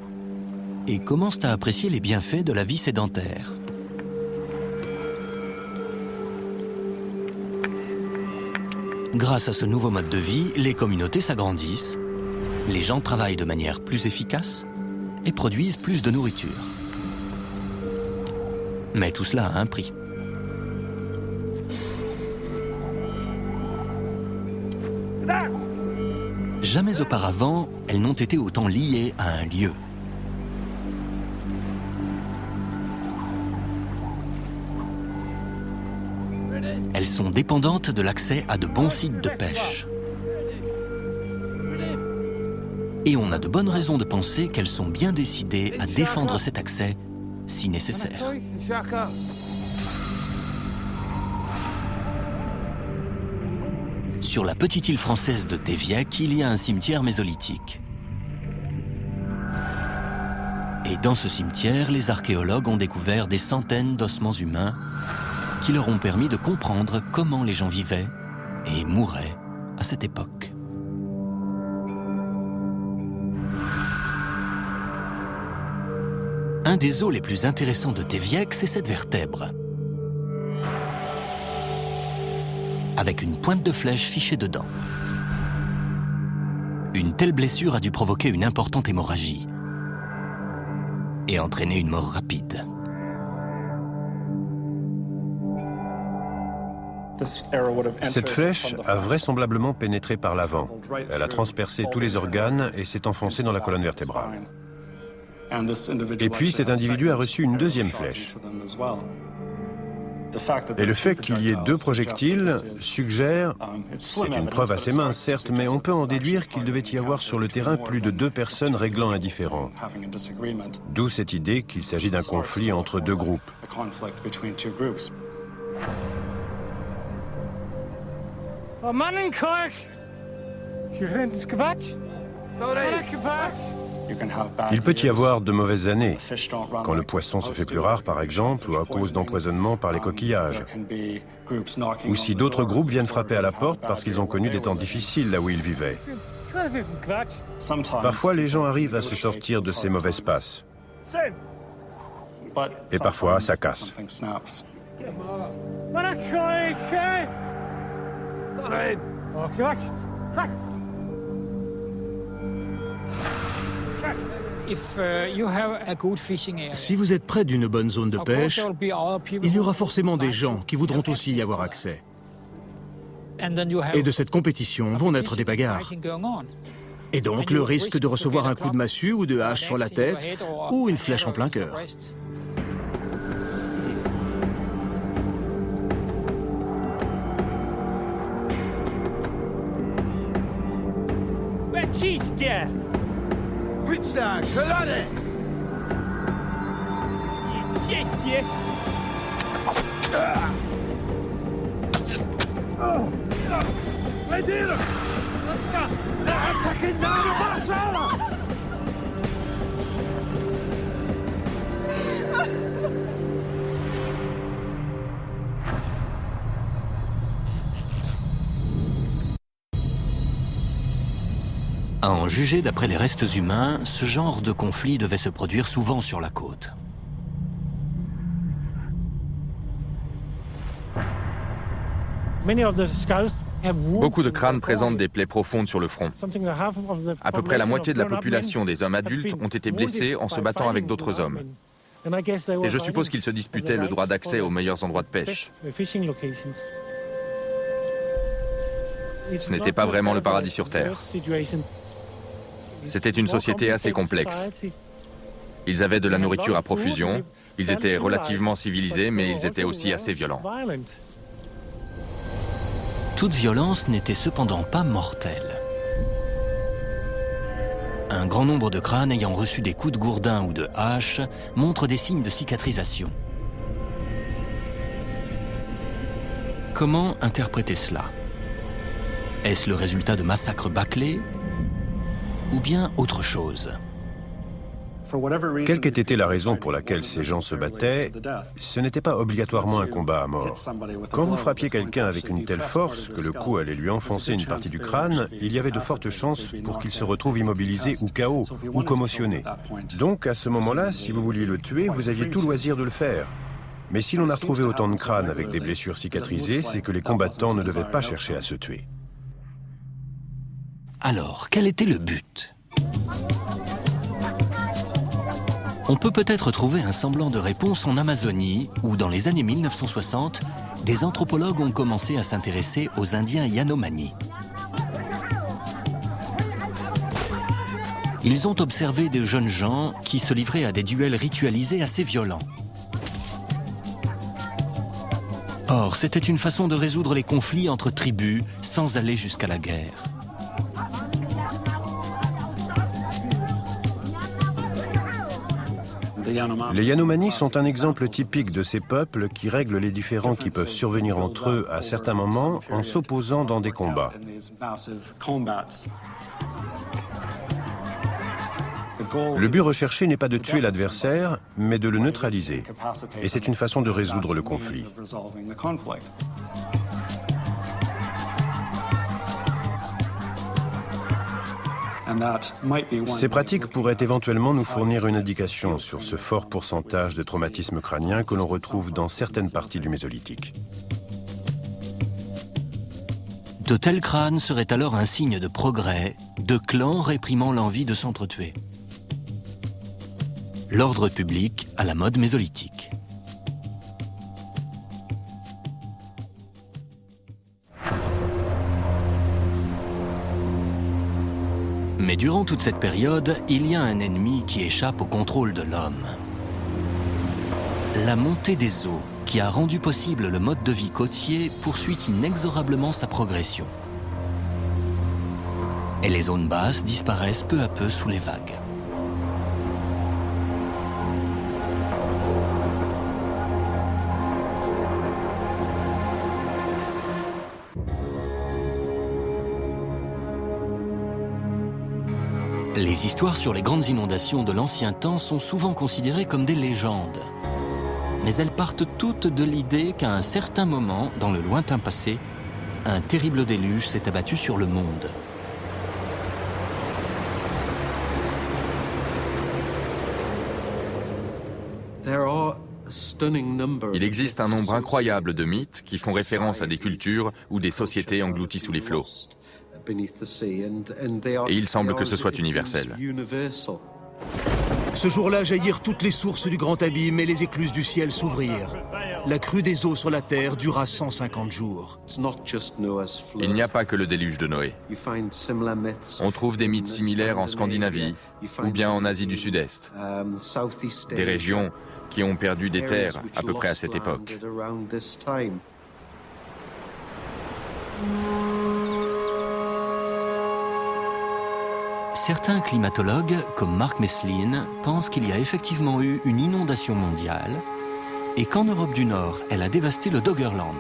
et commencent à apprécier les bienfaits de la vie sédentaire. Grâce à ce nouveau mode de vie, les communautés s'agrandissent, les gens travaillent de manière plus efficace et produisent plus de nourriture. Mais tout cela a un prix. Jamais auparavant, elles n'ont été autant liées à un lieu. Elles sont dépendantes de l'accès à de bons sites de pêche. Et on a de bonnes raisons de penser qu'elles sont bien décidées à défendre cet accès si nécessaire. Sur la petite île française de Téviec, il y a un cimetière mésolithique. Et dans ce cimetière, les archéologues ont découvert des centaines d'ossements humains qui leur ont permis de comprendre comment les gens vivaient et mouraient à cette époque. Un des os les plus intéressants de Téviec, c'est cette vertèbre, avec une pointe de flèche fichée dedans. Une telle blessure a dû provoquer une importante hémorragie et entraîner une mort rapide. Cette flèche a vraisemblablement pénétré par l'avant. Elle a transpercé tous les organes et s'est enfoncée dans la colonne vertébrale. Et puis cet individu a reçu une deuxième flèche. Et le fait qu'il y ait deux projectiles suggère, c'est une preuve assez mince certes, mais on peut en déduire qu'il devait y avoir sur le terrain plus de 2 personnes réglant un différend. D'où cette idée qu'il s'agit d'un conflit entre deux groupes. Il peut y avoir de mauvaises années, quand le poisson se fait plus rare par exemple, ou à cause d'empoisonnement par les coquillages. Ou si d'autres groupes viennent frapper à la porte parce qu'ils ont connu des temps difficiles là où ils vivaient. Parfois les gens arrivent à se sortir de ces mauvaises passes. Et parfois ça casse. Si vous êtes près d'une bonne zone de pêche, il y aura forcément des gens qui voudront aussi y avoir accès. Et de cette compétition vont naître des bagarres. Et donc le risque de recevoir un coup de massue ou de hache sur la tête ou une flèche en plein cœur. À en juger d'après les restes humains, ce genre de conflit devait se produire souvent sur la côte. Beaucoup de crânes présentent des plaies profondes sur le front. À peu près la moitié de la population des hommes adultes ont été blessés en se battant avec d'autres hommes. Et je suppose qu'ils se disputaient le droit d'accès aux meilleurs endroits de pêche. Ce n'était pas vraiment le paradis sur Terre. C'était une société assez complexe. Ils avaient de la nourriture à profusion, ils étaient relativement civilisés, mais ils étaient aussi assez violents. Toute violence n'était cependant pas mortelle. Un grand nombre de crânes ayant reçu des coups de gourdin ou de hache montrent des signes de cicatrisation. Comment interpréter cela? Est-ce le résultat de massacres bâclés ou bien autre chose? Quelle qu'ait été la raison pour laquelle ces gens se battaient, ce n'était pas obligatoirement un combat à mort. Quand vous frappiez quelqu'un avec une telle force que le coup allait lui enfoncer une partie du crâne, il y avait de fortes chances pour qu'il se retrouve immobilisé ou KO, ou commotionné. Donc à ce moment-là, si vous vouliez le tuer, vous aviez tout loisir de le faire. Mais si l'on a retrouvé autant de crânes avec des blessures cicatrisées, c'est que les combattants ne devaient pas chercher à se tuer. Alors, quel était le but? On peut peut-être trouver un semblant de réponse en Amazonie, où dans les années 1960, des anthropologues ont commencé à s'intéresser aux Indiens Yanomami. Ils ont observé de jeunes gens qui se livraient à des duels ritualisés assez violents. Or, c'était une façon de résoudre les conflits entre tribus sans aller jusqu'à la guerre. Les Yanomami sont un exemple typique de ces peuples qui règlent les différends qui peuvent survenir entre eux à certains moments en s'opposant dans des combats. Le but recherché n'est pas de tuer l'adversaire, mais de le neutraliser. Et c'est une façon de résoudre le conflit. Ces pratiques pourraient éventuellement nous fournir une indication sur ce fort pourcentage de traumatisme crânien que l'on retrouve dans certaines parties du Mésolithique. De tels crânes seraient alors un signe de progrès, de clans réprimant l'envie de s'entretuer. L'ordre public à la mode mésolithique. Mais durant toute cette période, il y a un ennemi qui échappe au contrôle de l'homme. La montée des eaux, qui a rendu possible le mode de vie côtier, poursuit inexorablement sa progression. Et les zones basses disparaissent peu à peu sous les vagues. Les histoires sur les grandes inondations de l'ancien temps sont souvent considérées comme des légendes. Mais elles partent toutes de l'idée qu'à un certain moment, dans le lointain passé, un terrible déluge s'est abattu sur le monde. Il existe un nombre incroyable de mythes qui font référence à des cultures ou des sociétés englouties sous les flots. Et il semble que ce soit universel. Ce jour-là jaillirent toutes les sources du grand abîme et les écluses du ciel s'ouvrirent. La crue des eaux sur la terre dura 150 jours. Il n'y a pas que le déluge de Noé. On trouve des mythes similaires en Scandinavie ou bien en Asie du Sud-Est. Des régions qui ont perdu des terres à peu près à cette époque. Certains climatologues, comme Mark Meslin, pensent qu'il y a effectivement eu une inondation mondiale et qu'en Europe du Nord, elle a dévasté le Doggerland.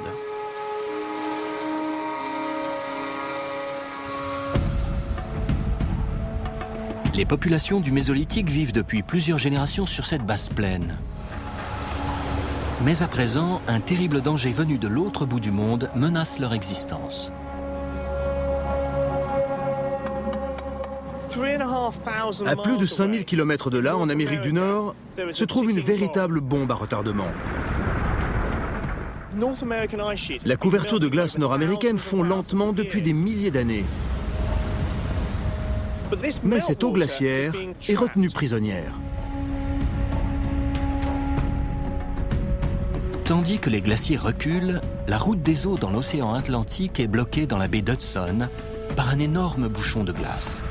Les populations du Mésolithique vivent depuis plusieurs générations sur cette basse plaine. Mais à présent, un terrible danger venu de l'autre bout du monde menace leur existence. À plus de 5000 km de là, en Amérique du Nord, se trouve une véritable bombe à retardement. La couverture de glace nord-américaine fond lentement depuis des milliers d'années. Mais cette eau glaciaire est retenue prisonnière. Tandis que les glaciers reculent, la route des eaux dans l'océan Atlantique est bloquée dans la baie d'Hudson par un énorme bouchon de glace.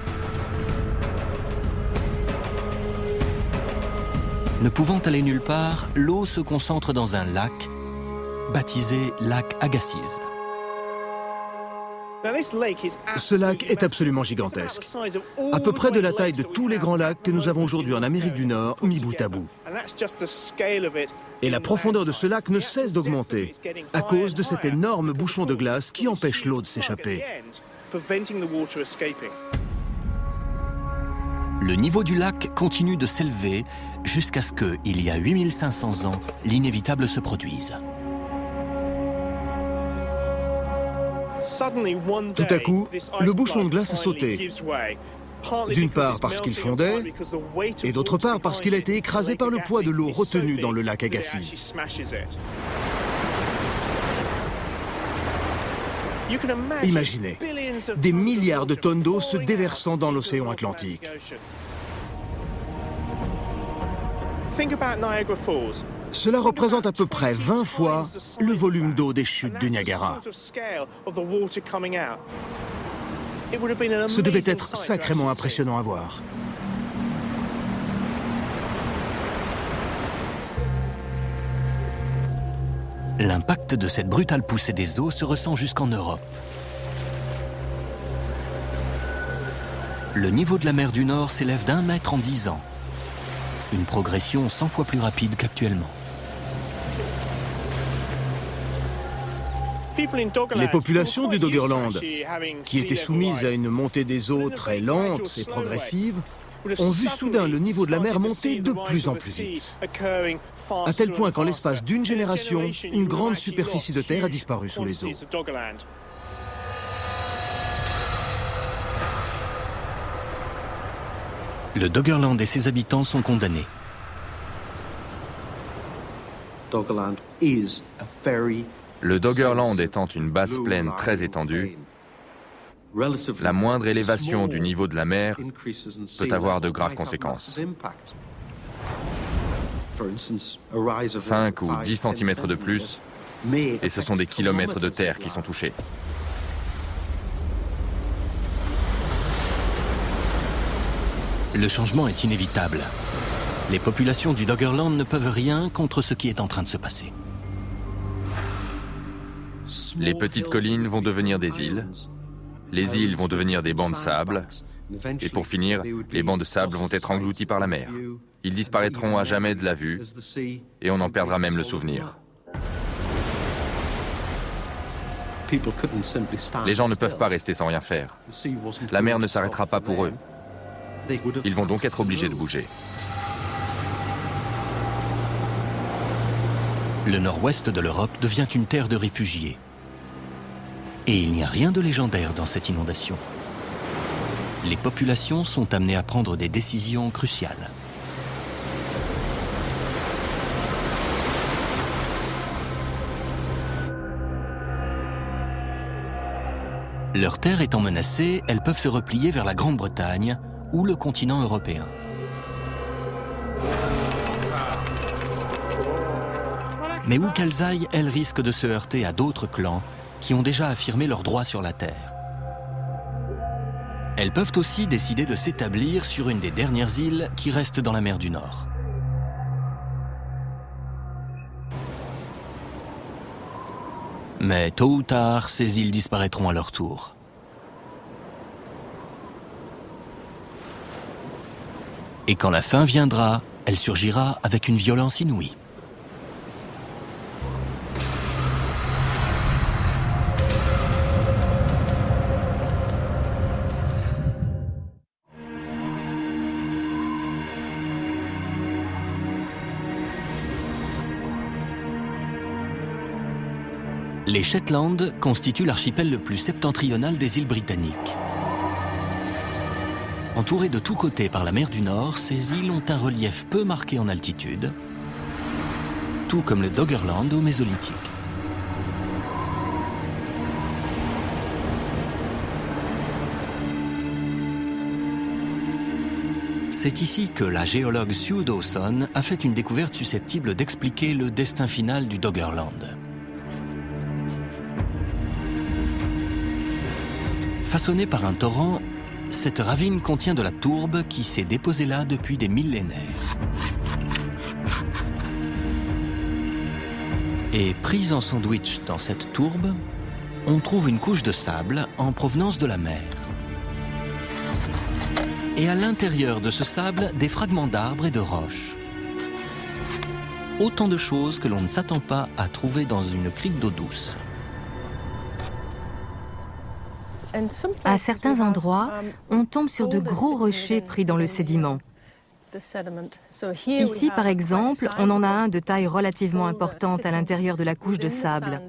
Ne pouvant aller nulle part, l'eau se concentre dans un lac, baptisé lac Agassiz. Ce lac est absolument gigantesque, à peu près de la taille de tous les grands lacs que nous avons aujourd'hui en Amérique du Nord, mis bout à bout. Et la profondeur de ce lac ne cesse d'augmenter, à cause de cet énorme bouchon de glace qui empêche l'eau de s'échapper. Le niveau du lac continue de s'élever jusqu'à ce que, il y a 8500 ans, l'inévitable se produise. Tout à coup, le bouchon de glace a sauté. D'une part parce qu'il fondait, et d'autre part parce qu'il a été écrasé par le poids de l'eau retenue dans le lac Agassiz. Imaginez, des milliards de tonnes d'eau se déversant dans l'océan Atlantique. Cela représente à peu près 20 fois le volume d'eau des chutes du Niagara. Ce devait être sacrément impressionnant à voir. L'impact de cette brutale poussée des eaux se ressent jusqu'en Europe. Le niveau de la mer du Nord s'élève d'1 mètre en 10 ans. Une progression 100 fois plus rapide qu'actuellement. Les populations du Doggerland, qui étaient soumises à une montée des eaux très lente et progressive, ont vu soudain le niveau de la mer monter de plus en plus vite. À tel point qu'en l'espace d'une génération, une grande superficie de terre a disparu sous les eaux. Le Doggerland et ses habitants sont condamnés. Le Doggerland étant une basse plaine très étendue, la moindre élévation du niveau de la mer peut avoir de graves conséquences. 5 ou 10 cm de plus, et ce sont des kilomètres de terre qui sont touchés. Le changement est inévitable. Les populations du Doggerland ne peuvent rien contre ce qui est en train de se passer. Les petites collines vont devenir des îles, les îles vont devenir des bancs de sable, et pour finir, les bancs de sable vont être engloutis par la mer. Ils disparaîtront à jamais de la vue, et on en perdra même le souvenir. Les gens ne peuvent pas rester sans rien faire. La mer ne s'arrêtera pas pour eux. Ils vont donc être obligés de bouger. Le nord-ouest de l'Europe devient une terre de réfugiés. Et il n'y a rien de légendaire dans cette inondation. Les populations sont amenées à prendre des décisions cruciales. Leur terre étant menacée, elles peuvent se replier vers la Grande-Bretagne ou le continent européen. Mais où qu'elles aillent, elles risquent de se heurter à d'autres clans qui ont déjà affirmé leurs droits sur la terre. Elles peuvent aussi décider de s'établir sur une des dernières îles qui restent dans la mer du Nord. Mais tôt ou tard, ces îles disparaîtront à leur tour. Et quand la fin viendra, elle surgira avec une violence inouïe. Les Shetland constituent l'archipel le plus septentrional des îles britanniques. Entourées de tous côtés par la mer du Nord, ces îles ont un relief peu marqué en altitude, tout comme le Doggerland au Mésolithique. C'est ici que la géologue Sue Dawson a fait une découverte susceptible d'expliquer le destin final du Doggerland. Façonnée par un torrent, cette ravine contient de la tourbe qui s'est déposée là depuis des millénaires. Et prise en sandwich dans cette tourbe, on trouve une couche de sable en provenance de la mer. Et à l'intérieur de ce sable, des fragments d'arbres et de roches. Autant de choses que l'on ne s'attend pas à trouver dans une crique d'eau douce. À certains endroits, on tombe sur de gros rochers pris dans le sédiment. Ici, par exemple, on en a un de taille relativement importante à l'intérieur de la couche de sable.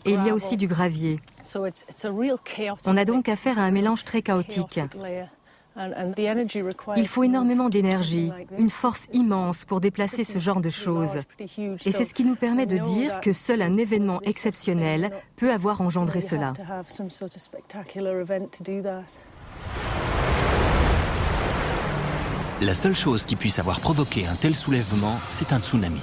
Et il y a aussi du gravier. On a donc affaire à un mélange très chaotique. Il faut énormément d'énergie, une force immense pour déplacer ce genre de choses. Et c'est ce qui nous permet de dire que seul un événement exceptionnel peut avoir engendré cela. La seule chose qui puisse avoir provoqué un tel soulèvement, c'est un tsunami.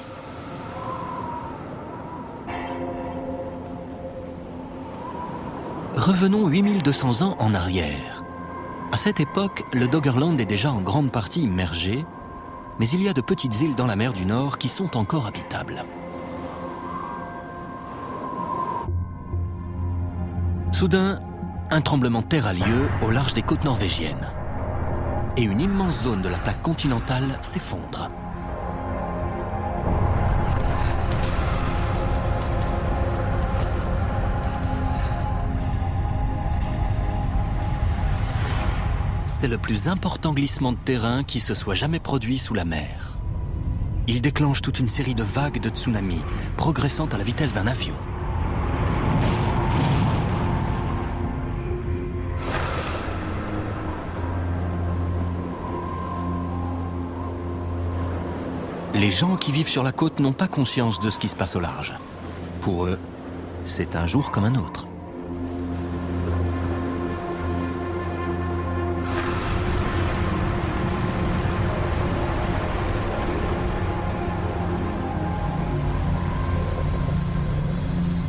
Revenons 8200 ans en arrière. À cette époque, le Doggerland est déjà en grande partie immergé, mais il y a de petites îles dans la mer du Nord qui sont encore habitables. Soudain, un tremblement de terre a lieu au large des côtes norvégiennes. Et une immense zone de la plaque continentale s'effondre. C'est le plus important glissement de terrain qui se soit jamais produit sous la mer. Il déclenche toute une série de vagues de tsunamis, progressant à la vitesse d'un avion. Les gens qui vivent sur la côte n'ont pas conscience de ce qui se passe au large. Pour eux, c'est un jour comme un autre.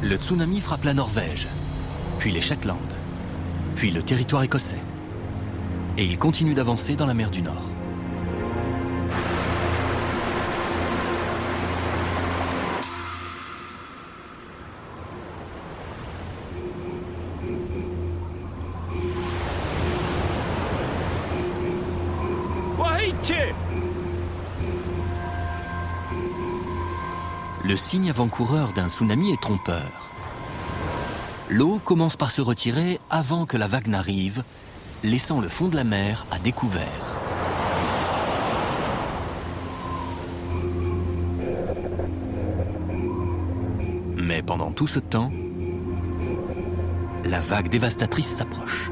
Le tsunami frappe la Norvège, puis les Shetland, puis le territoire écossais. Et il continue d'avancer dans la mer du Nord. Le signe avant-coureur d'un tsunami est trompeur. L'eau commence par se retirer avant que la vague n'arrive, laissant le fond de la mer à découvert. Mais pendant tout ce temps, la vague dévastatrice s'approche.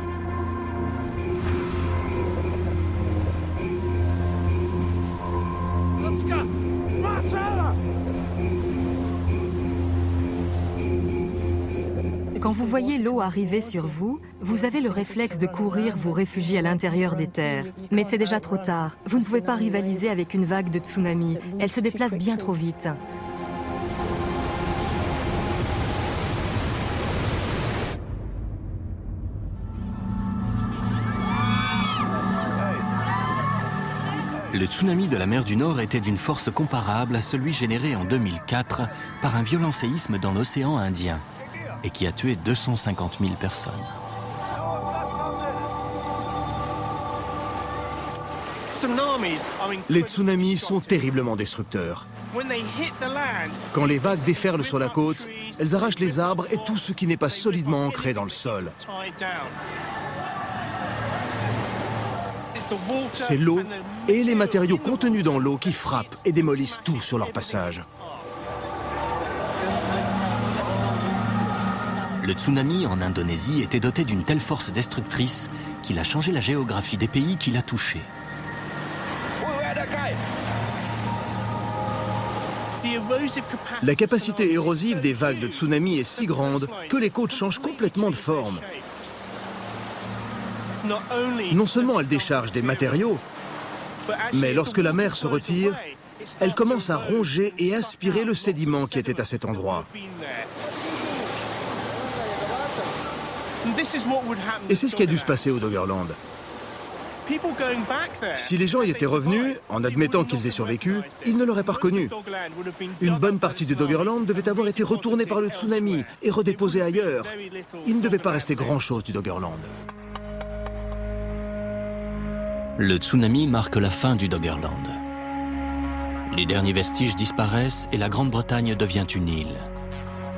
Quand vous voyez l'eau arriver sur vous, vous avez le réflexe de courir vous réfugier à l'intérieur des terres. Mais c'est déjà trop tard. Vous ne pouvez pas rivaliser avec une vague de tsunami. Elle se déplace bien trop vite. Le tsunami de la mer du Nord était d'une force comparable à celui généré en 2004 par un violent séisme dans l'océan Indien et qui a tué 250 000 personnes. Les tsunamis sont terriblement destructeurs. Quand les vagues déferlent sur la côte, elles arrachent les arbres et tout ce qui n'est pas solidement ancré dans le sol. C'est l'eau et les matériaux contenus dans l'eau qui frappent et démolissent tout sur leur passage. Le tsunami en Indonésie était doté d'une telle force destructrice qu'il a changé la géographie des pays qu'il a touchés. La capacité érosive des vagues de tsunami est si grande que les côtes changent complètement de forme. Non seulement elle décharge des matériaux, mais lorsque la mer se retire, elle commence à ronger et aspirer le sédiment qui était à cet endroit. Et c'est ce qui a dû se passer au Doggerland. Si les gens y étaient revenus, en admettant qu'ils aient survécu, ils ne l'auraient pas reconnu. Une bonne partie du Doggerland devait avoir été retournée par le tsunami et redéposée ailleurs. Il ne devait pas rester grand-chose du Doggerland. Le tsunami marque la fin du Doggerland. Les derniers vestiges disparaissent et la Grande-Bretagne devient une île,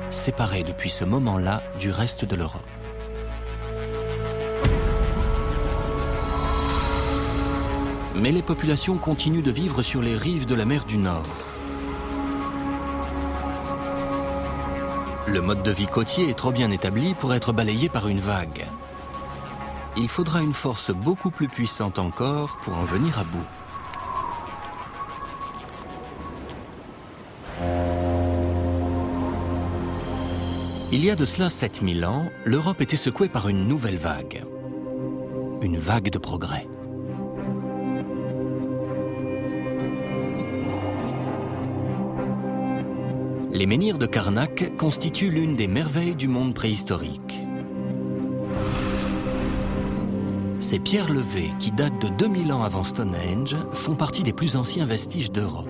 séparée depuis ce moment-là du reste de l'Europe. Mais les populations continuent de vivre sur les rives de la mer du Nord. Le mode de vie côtier est trop bien établi pour être balayé par une vague. Il faudra une force beaucoup plus puissante encore pour en venir à bout. Il y a de cela 7000 ans, l'Europe était secouée par une nouvelle vague. Une vague de progrès. Les menhirs de Karnak constituent l'une des merveilles du monde préhistorique. Ces pierres levées, qui datent de 2000 ans avant Stonehenge, font partie des plus anciens vestiges d'Europe.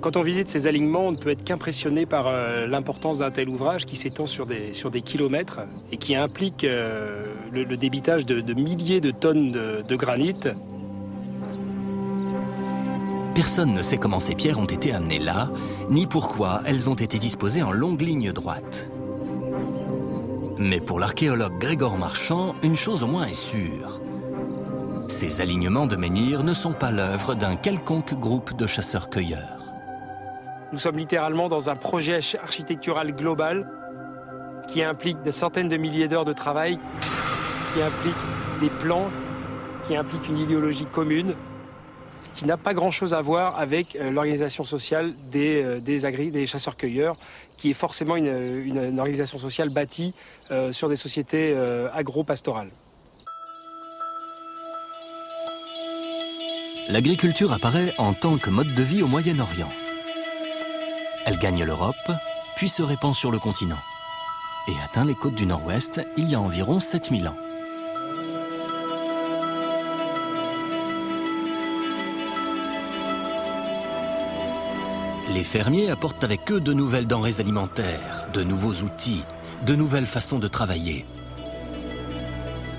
Quand on visite ces alignements, on ne peut être qu'impressionné par l'importance d'un tel ouvrage qui s'étend sur des kilomètres et qui implique le débitage de milliers de tonnes de granit. Personne ne sait comment ces pierres ont été amenées là, ni pourquoi elles ont été disposées en longues lignes droites. Mais pour l'archéologue Grégor Marchand, une chose au moins est sûre. Ces alignements de menhirs ne sont pas l'œuvre d'un quelconque groupe de chasseurs-cueilleurs. Nous sommes littéralement dans un projet architectural global qui implique des centaines de milliers d'heures de travail, qui implique des plans, qui implique une idéologie commune, qui n'a pas grand-chose à voir avec l'organisation sociale des chasseurs-cueilleurs, qui est forcément une organisation sociale bâtie sur des sociétés agro-pastorales. L'agriculture apparaît en tant que mode de vie au Moyen-Orient. Elle gagne l'Europe, puis se répand sur le continent, et atteint les côtes du Nord-Ouest il y a environ 7000 ans. Les fermiers apportent avec eux de nouvelles denrées alimentaires, de nouveaux outils, de nouvelles façons de travailler.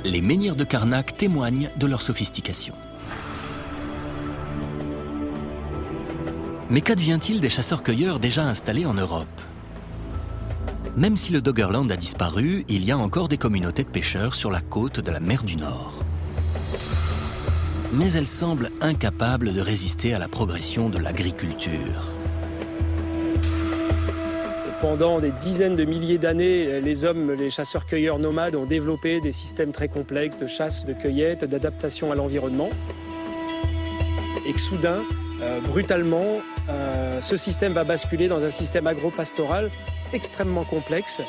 Les menhirs de Karnak témoignent de leur sophistication. Mais qu'advient-il des chasseurs-cueilleurs déjà installés en Europe? Même si le Doggerland a disparu, il y a encore des communautés de pêcheurs sur la côte de la mer du Nord. Mais elles semblent incapables de résister à la progression de l'agriculture. Pendant des dizaines de milliers d'années, les chasseurs-cueilleurs nomades ont développé des systèmes très complexes de chasse, de cueillette, d'adaptation à l'environnement. Et que soudain, brutalement, ce système va basculer dans un système agro-pastoral extrêmement complexe.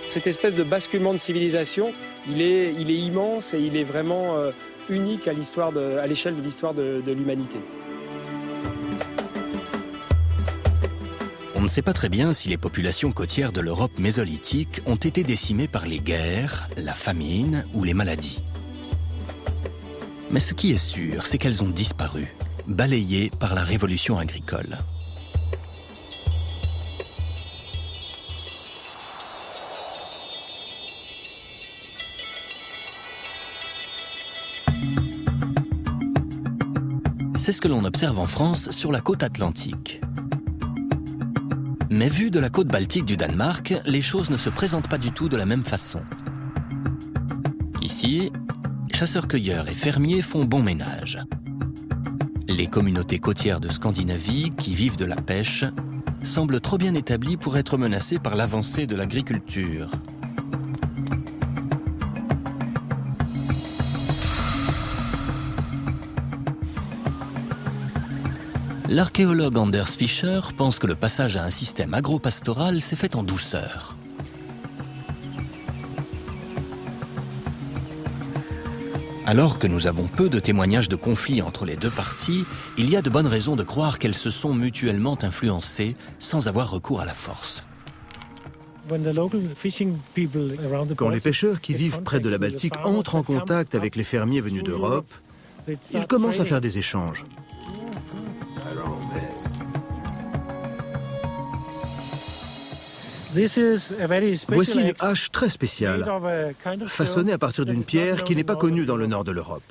Cette espèce de basculement de civilisation, il est immense et il est vraiment unique à l'échelle de l'histoire de l'humanité. On ne sait pas très bien si les populations côtières de l'Europe mésolithique ont été décimées par les guerres, la famine ou les maladies. Mais ce qui est sûr, c'est qu'elles ont disparu, balayées par la révolution agricole. C'est ce que l'on observe en France sur la côte atlantique. Mais vu de la côte baltique du Danemark, les choses ne se présentent pas du tout de la même façon. Ici, chasseurs-cueilleurs et fermiers font bon ménage. Les communautés côtières de Scandinavie, qui vivent de la pêche, semblent trop bien établies pour être menacées par l'avancée de l'agriculture. L'archéologue Anders Fischer pense que le passage à un système agro-pastoral s'est fait en douceur. Alors que nous avons peu de témoignages de conflits entre les deux parties, il y a de bonnes raisons de croire qu'elles se sont mutuellement influencées sans avoir recours à la force. Quand les pêcheurs qui vivent près de la Baltique entrent en contact avec les fermiers venus d'Europe, ils commencent à faire des échanges. Voici une hache très spéciale, façonnée à partir d'une pierre qui n'est pas connue dans le nord de l'Europe.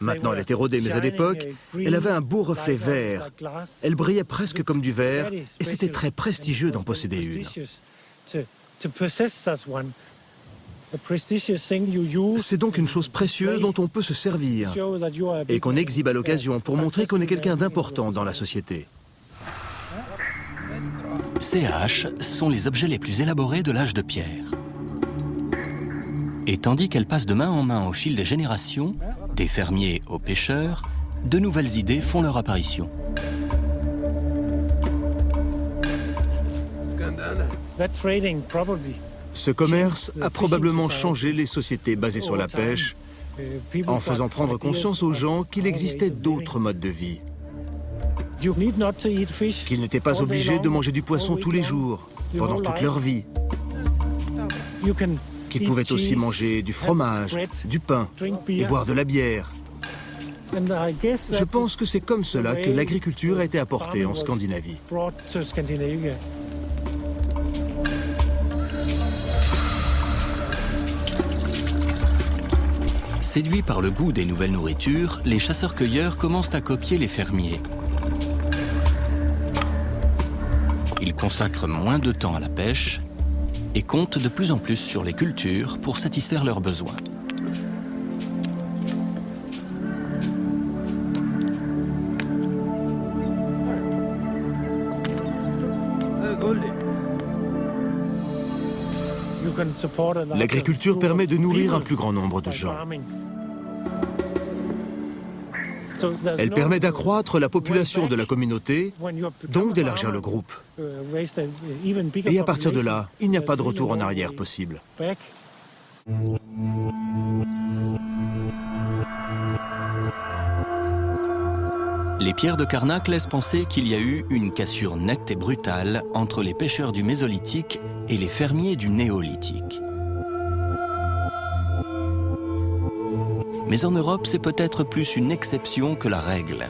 Maintenant, elle est érodée, mais à l'époque, elle avait un beau reflet vert. Elle brillait presque comme du verre, et c'était très prestigieux d'en posséder une. C'est donc une chose précieuse dont on peut se servir et qu'on exhibe à l'occasion pour montrer qu'on est quelqu'un d'important dans la société. Ces haches sont les objets les plus élaborés de l'âge de pierre. Et tandis qu'elles passent de main en main au fil des générations, des fermiers aux pêcheurs, de nouvelles idées font leur apparition. Ce commerce a probablement changé les sociétés basées sur la pêche, en faisant prendre conscience aux gens qu'il existait d'autres modes de vie. Qu'ils n'étaient pas obligés de manger du poisson tous les jours, pendant toute leur vie. Qu'ils pouvaient aussi manger du fromage, du pain et boire de la bière. Je pense que c'est comme cela que l'agriculture a été apportée en Scandinavie. Séduits par le goût des nouvelles nourritures, les chasseurs-cueilleurs commencent à copier les fermiers. Ils consacrent moins de temps à la pêche et comptent de plus en plus sur les cultures pour satisfaire leurs besoins. L'agriculture permet de nourrir un plus grand nombre de gens. Elle permet d'accroître la population de la communauté, donc d'élargir le groupe. Et à partir de là, il n'y a pas de retour en arrière possible. Les pierres de Karnak laissent penser qu'il y a eu une cassure nette et brutale entre les pêcheurs du Mésolithique et les fermiers du Néolithique. Mais en Europe, c'est peut-être plus une exception que la règle.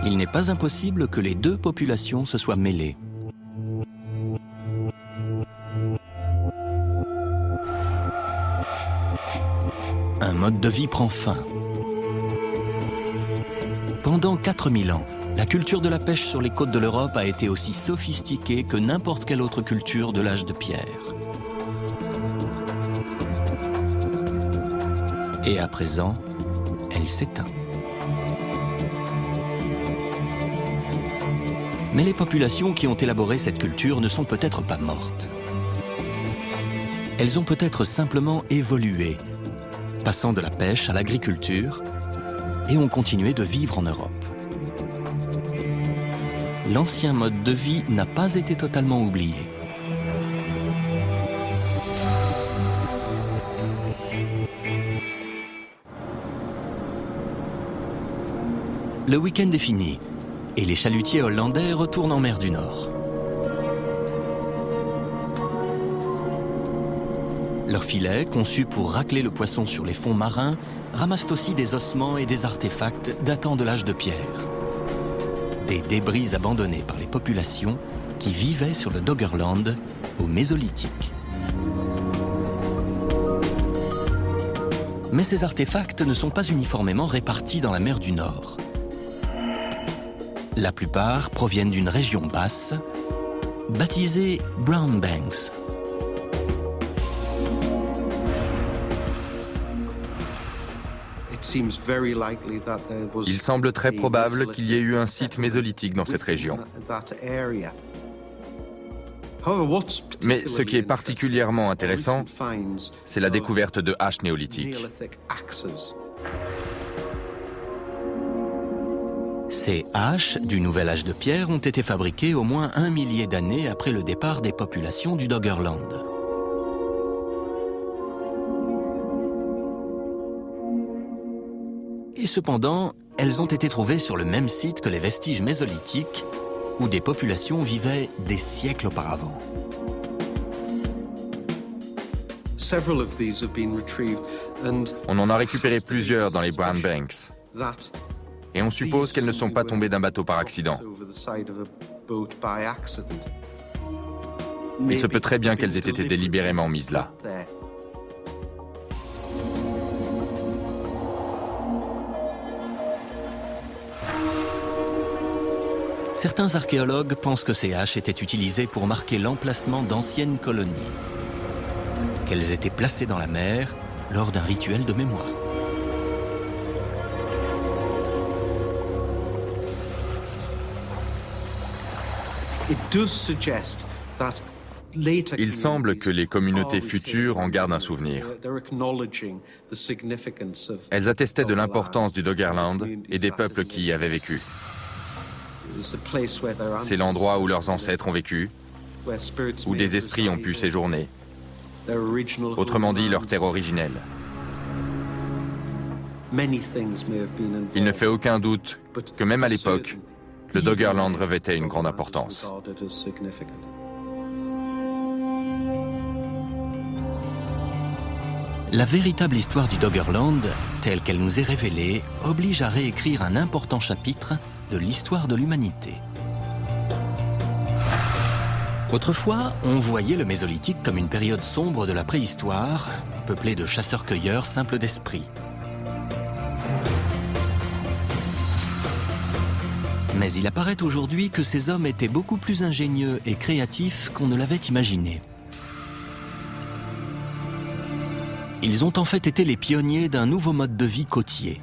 Il n'est pas impossible que les deux populations se soient mêlées. Un mode de vie prend fin. Pendant 4000 ans, la culture de la pêche sur les côtes de l'Europe a été aussi sophistiquée que n'importe quelle autre culture de l'âge de pierre. Et à présent, elle s'éteint. Mais les populations qui ont élaboré cette culture ne sont peut-être pas mortes. Elles ont peut-être simplement évolué, passant de la pêche à l'agriculture, et ont continué de vivre en Europe. L'ancien mode de vie n'a pas été totalement oublié. Le week-end est fini et les chalutiers hollandais retournent en mer du Nord. Leurs filets, conçus pour racler le poisson sur les fonds marins, ramassent aussi des ossements et des artefacts datant de l'âge de pierre. Des débris abandonnés par les populations qui vivaient sur le Doggerland au Mésolithique. Mais ces artefacts ne sont pas uniformément répartis dans la mer du Nord. La plupart proviennent d'une région basse, baptisée Brown Banks. Il semble très probable qu'il y ait eu un site mésolithique dans cette région. Mais ce qui est particulièrement intéressant, c'est la découverte de haches néolithiques. Ces haches du nouvel âge de pierre ont été fabriquées au moins 1 millier d'années après le départ des populations du Doggerland. Et cependant, elles ont été trouvées sur le même site que les vestiges mésolithiques, où des populations vivaient des siècles auparavant. On en a récupéré plusieurs dans les Brown Banks. Et on suppose qu'elles ne sont pas tombées d'un bateau par accident. Il se peut très bien qu'elles aient été délibérément mises là. Certains archéologues pensent que ces haches étaient utilisées pour marquer l'emplacement d'anciennes colonies, qu'elles étaient placées dans la mer lors d'un rituel de mémoire. Il semble que les communautés futures en gardent un souvenir. Elles attestaient de l'importance du Doggerland et des peuples qui y avaient vécu. C'est l'endroit où leurs ancêtres ont vécu, où des esprits ont pu séjourner. Autrement dit, leur terre originelle. Il ne fait aucun doute que même à l'époque, le Doggerland revêtait une grande importance. La véritable histoire du Doggerland, telle qu'elle nous est révélée, oblige à réécrire un important chapitre de l'histoire de l'humanité. Autrefois, on voyait le Mésolithique comme une période sombre de la préhistoire, peuplée de chasseurs-cueilleurs simples d'esprit. Mais il apparaît aujourd'hui que ces hommes étaient beaucoup plus ingénieux et créatifs qu'on ne l'avait imaginé. Ils ont en fait été les pionniers d'un nouveau mode de vie côtier.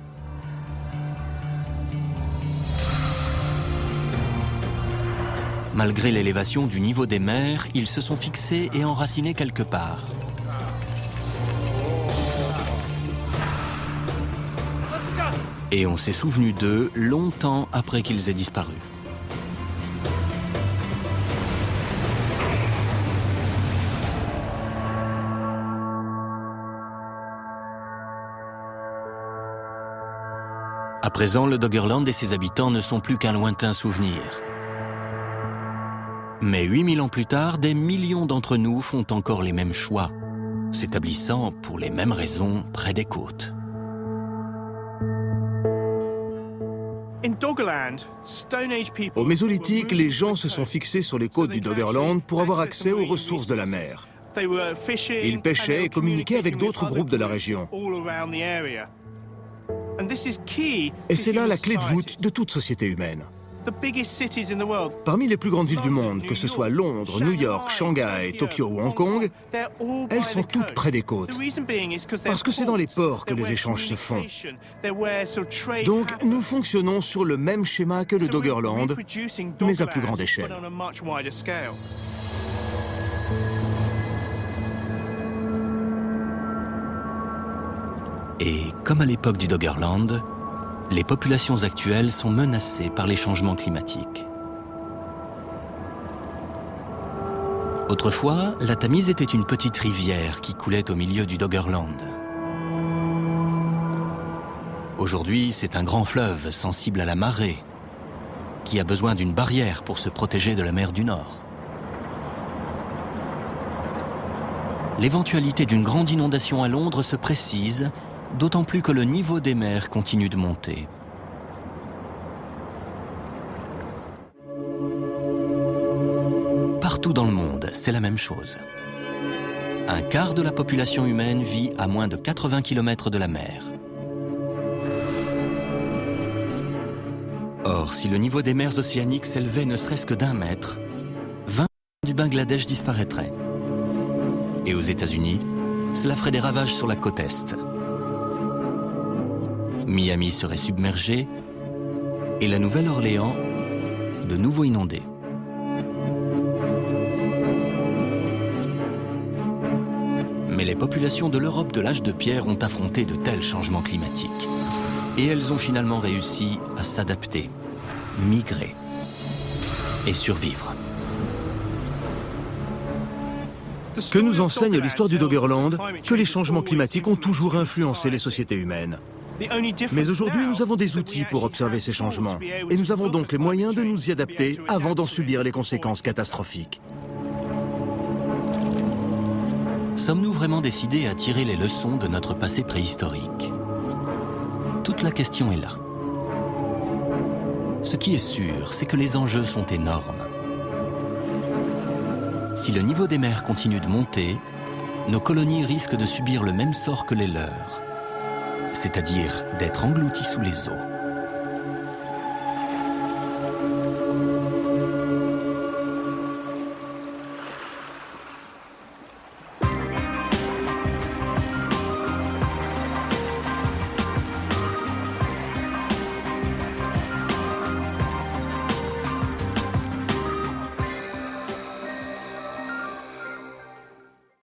Malgré l'élévation du niveau des mers, ils se sont fixés et enracinés quelque part. Et on s'est souvenu d'eux longtemps après qu'ils aient disparu. À présent, le Doggerland et ses habitants ne sont plus qu'un lointain souvenir. Mais 8000 ans plus tard, des millions d'entre nous font encore les mêmes choix, s'établissant pour les mêmes raisons près des côtes. Au Mésolithique, les gens se sont fixés sur les côtes du Doggerland pour avoir accès aux ressources de la mer. Ils pêchaient et communiquaient avec d'autres groupes de la région. Et c'est là la clé de voûte de toute société humaine. Parmi les plus grandes villes du monde, que ce soit Londres, New York, Shanghai, Tokyo ou Hong Kong, elles sont toutes près des côtes. Parce que c'est dans les ports que les échanges se font. Donc nous fonctionnons sur le même schéma que le Doggerland, mais à plus grande échelle. Et comme à l'époque du Doggerland, les populations actuelles sont menacées par les changements climatiques. Autrefois, la Tamise était une petite rivière qui coulait au milieu du Doggerland. Aujourd'hui, c'est un grand fleuve sensible à la marée, qui a besoin d'une barrière pour se protéger de la mer du Nord. L'éventualité d'une grande inondation à Londres se précise, d'autant plus que le niveau des mers continue de monter. Partout dans le monde, c'est la même chose. Un quart de la population humaine vit à moins de 80 km de la mer. Or, si le niveau des mers océaniques s'élevait ne serait-ce que d'1 mètre, 20% du Bangladesh disparaîtrait. Et aux États-Unis, cela ferait des ravages sur la côte Est. Miami serait submergée et la Nouvelle-Orléans de nouveau inondée. Mais les populations de l'Europe de l'âge de pierre ont affronté de tels changements climatiques. Et elles ont finalement réussi à s'adapter, migrer et survivre. Que nous enseigne l'histoire du Doggerland, que les changements climatiques ont toujours influencé les sociétés humaines. Mais aujourd'hui, nous avons des outils pour observer ces changements. Et nous avons donc les moyens de nous y adapter avant d'en subir les conséquences catastrophiques. Sommes-nous vraiment décidés à tirer les leçons de notre passé préhistorique? Toute la question est là. Ce qui est sûr, c'est que les enjeux sont énormes. Si le niveau des mers continue de monter, nos colonies risquent de subir le même sort que les leurs, c'est-à-dire d'être englouties sous les eaux.